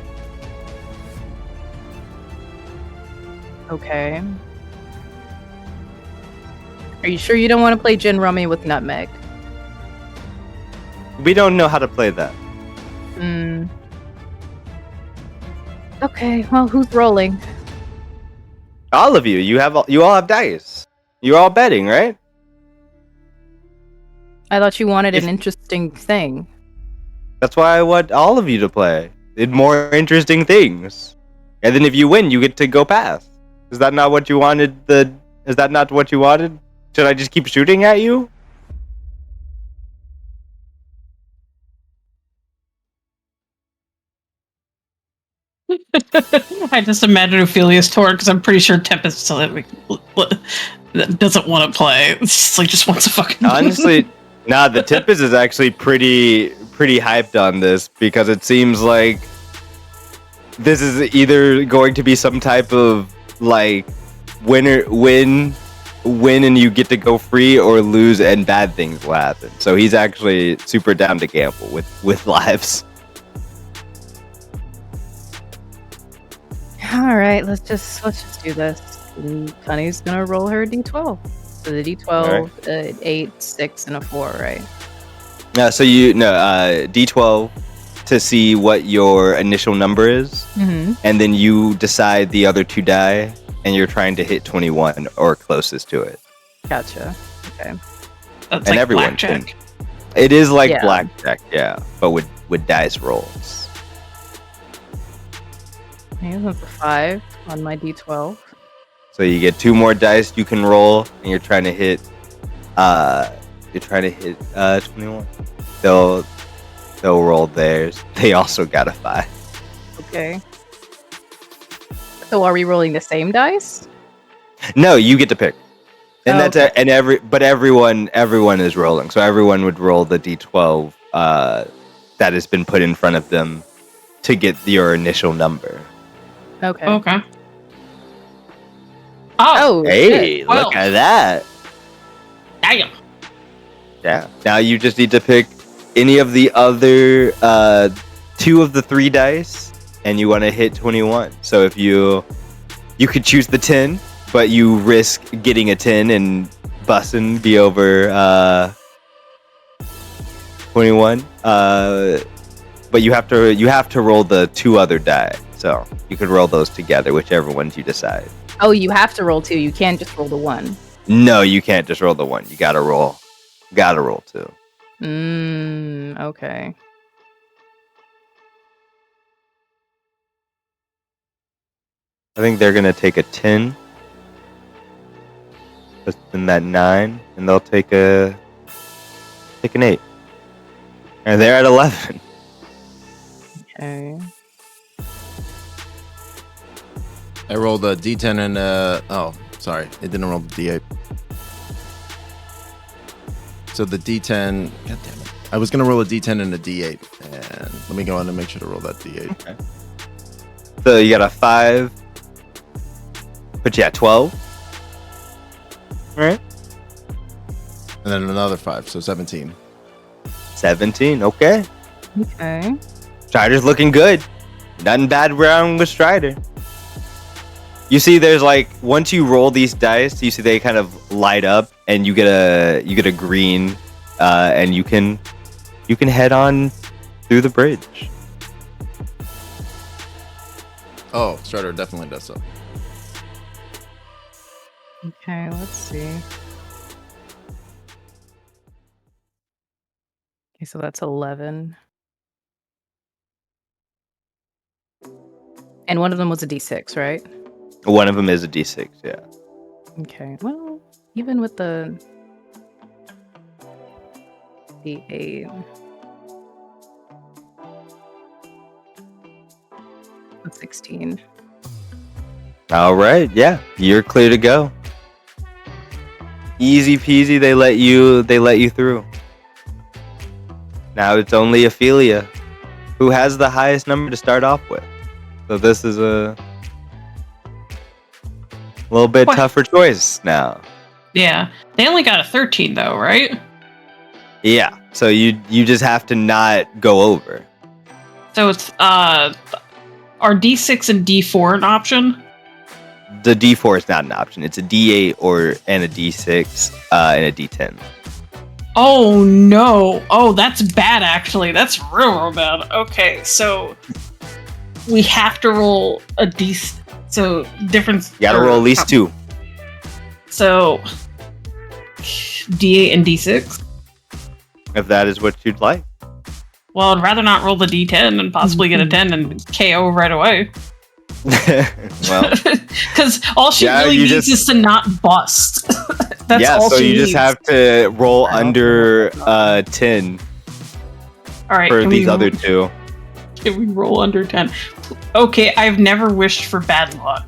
Okay. Are you sure you don't want to play gin rummy with nutmeg? We don't know how to play that. Hmm. Okay, well, who's rolling? All of you, you all have dice. You're all betting, right? I thought you wanted If- an interesting thing. That's why I want all of you to play. It's more interesting things. And then if you win, you get to go past. Is that not what you wanted? Is that not what you wanted? Should I just keep shooting at you? I just imagine Ophelia's tour because I'm pretty sure Tempest doesn't want to play. It's just like just wants to fucking. Honestly, nah. The Tempest is actually pretty hyped on this because it seems like this is either going to be some type of like win and you get to go free, or lose and bad things will happen. So he's actually super down to gamble with lives. All right, let's just do this. And Honey's gonna roll her d12. So the d12, 8, 6, and a 4, right? So D12 to see what your initial number is, and then you decide the other 2 die, and you're trying to hit 21 or closest to it. Gotcha. Okay. That's And like everyone blackjack. can. It is like Yeah. blackjack, yeah, but with dice rolls. Here's a 5 on my d12. So you get 2 more dice you can roll, and you're trying to hit 21. They'll roll theirs. They also got a 5. Okay. So are we rolling the same dice? No, you get to pick. And Oh, that's and everyone is rolling. So everyone would roll the D12 that has been put in front of them to get your initial number. Okay. Okay. Oh, Hey, shit. look at that. Damn. Yeah. Now you just need to pick any of the other 2 of the 3 dice, and you want to hit 21. So if you could choose the 10, but you risk getting a 10 and busting be over 21. But you have to roll the 2 other die. So you could roll those together, whichever ones you decide. Oh, you have to roll 2. You can't just roll the 1. No, you can't just roll the 1. You gotta roll 2. Okay. I think they're gonna take a 10. In that 9, and they'll take an 8. And they're at 11. Okay. I rolled a D10 and oh, sorry, it didn't roll the D8. So the D10, god damn it. I was gonna roll a D10 and a D8, and let me go on and make sure to roll that D8. Okay. So you got a 5. But yeah, 12. All right. And then another 5, so 17. 17. Okay. Okay. Strider's looking good. Nothing bad wrong with Strider. You see, there's like once you roll these dice, you see they kind of light up, and you get a green, and you can head on through the bridge. Oh, Strider definitely does so. Okay, let's see. Okay, so that's 11. And one of them was a D6, right? One of them is a D6. Yeah. Okay, well, even with the D8. That's 16. All right. Yeah, you're clear to go. Easy peasy. They let you through. Now it's only Ophelia who has the highest number to start off with. So this is a little bit tougher choice now. Yeah. They only got a 13 though, right? Yeah. So you just have to not go over. So it's are D6 and D4 an option? The D4 is not an option. It's a D8 and a D6 and a D10. Oh no. Oh, that's bad actually. That's real bad. Okay, so we have to roll a D. So difference. You gotta roll at least 2. So D8 and D6. If that is what you'd like. Well, I'd rather not roll the D10 and possibly get a 10 and KO right away. Well, because all she really needs is to not bust. That's all so she you needs. just have to roll under 10 all right, for these other 2. Can we roll under 10? Okay, I've never wished for bad luck.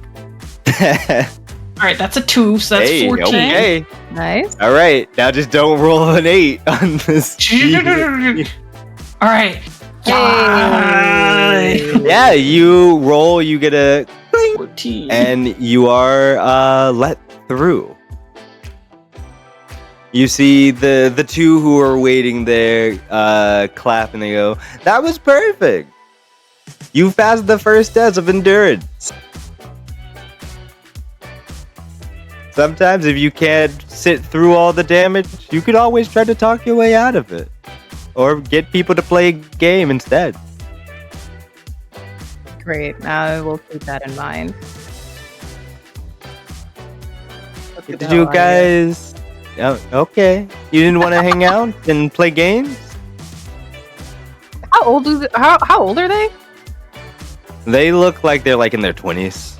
All right, that's a 2, so that's 14. Okay. Nice. All right, now just don't roll an 8 on this. All right. Yeah, you roll, you get a 14. and you are let through. You see the 2 who are waiting there clap and they go, "That was perfect. You passed the first test of endurance." Sometimes if you can't sit through all the damage, you could always try to talk your way out of it. Or get people to play a game instead. Great. I will keep that in mind. Did you guys... Oh, okay. You didn't want to hang out and play games? How old are they? They look like they're like in their 20s.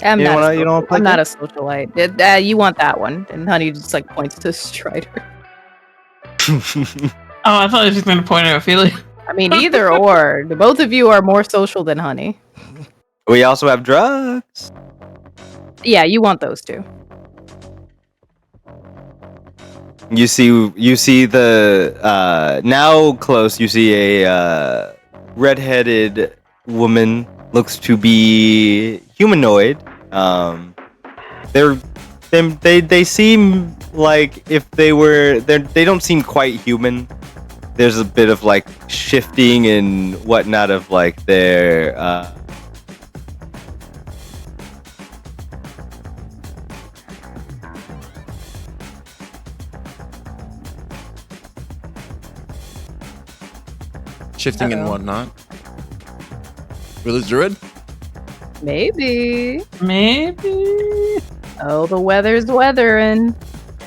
I'm You not don't wanna play I'm not a socialite. You want that one. And Honey just like points to Strider. Oh, I thought I was just going to point at Ophelia. I mean, either or. Both of you are more social than Honey. We also have drugs. Yeah, you want those two. You see the now close. You see a redheaded woman, looks to be humanoid. They're They seem like if they don't seem quite human. There's a bit of like shifting and whatnot of like their shifting and whatnot. We lose Druid? Maybe. Maybe Oh, the weather's weathering.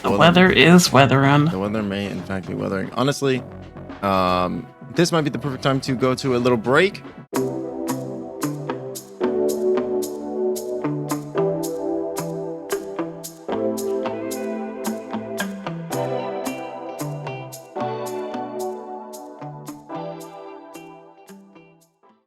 the weather is weathering. The weather may in fact be weathering. Honestly, this might be the perfect time to go to a little break.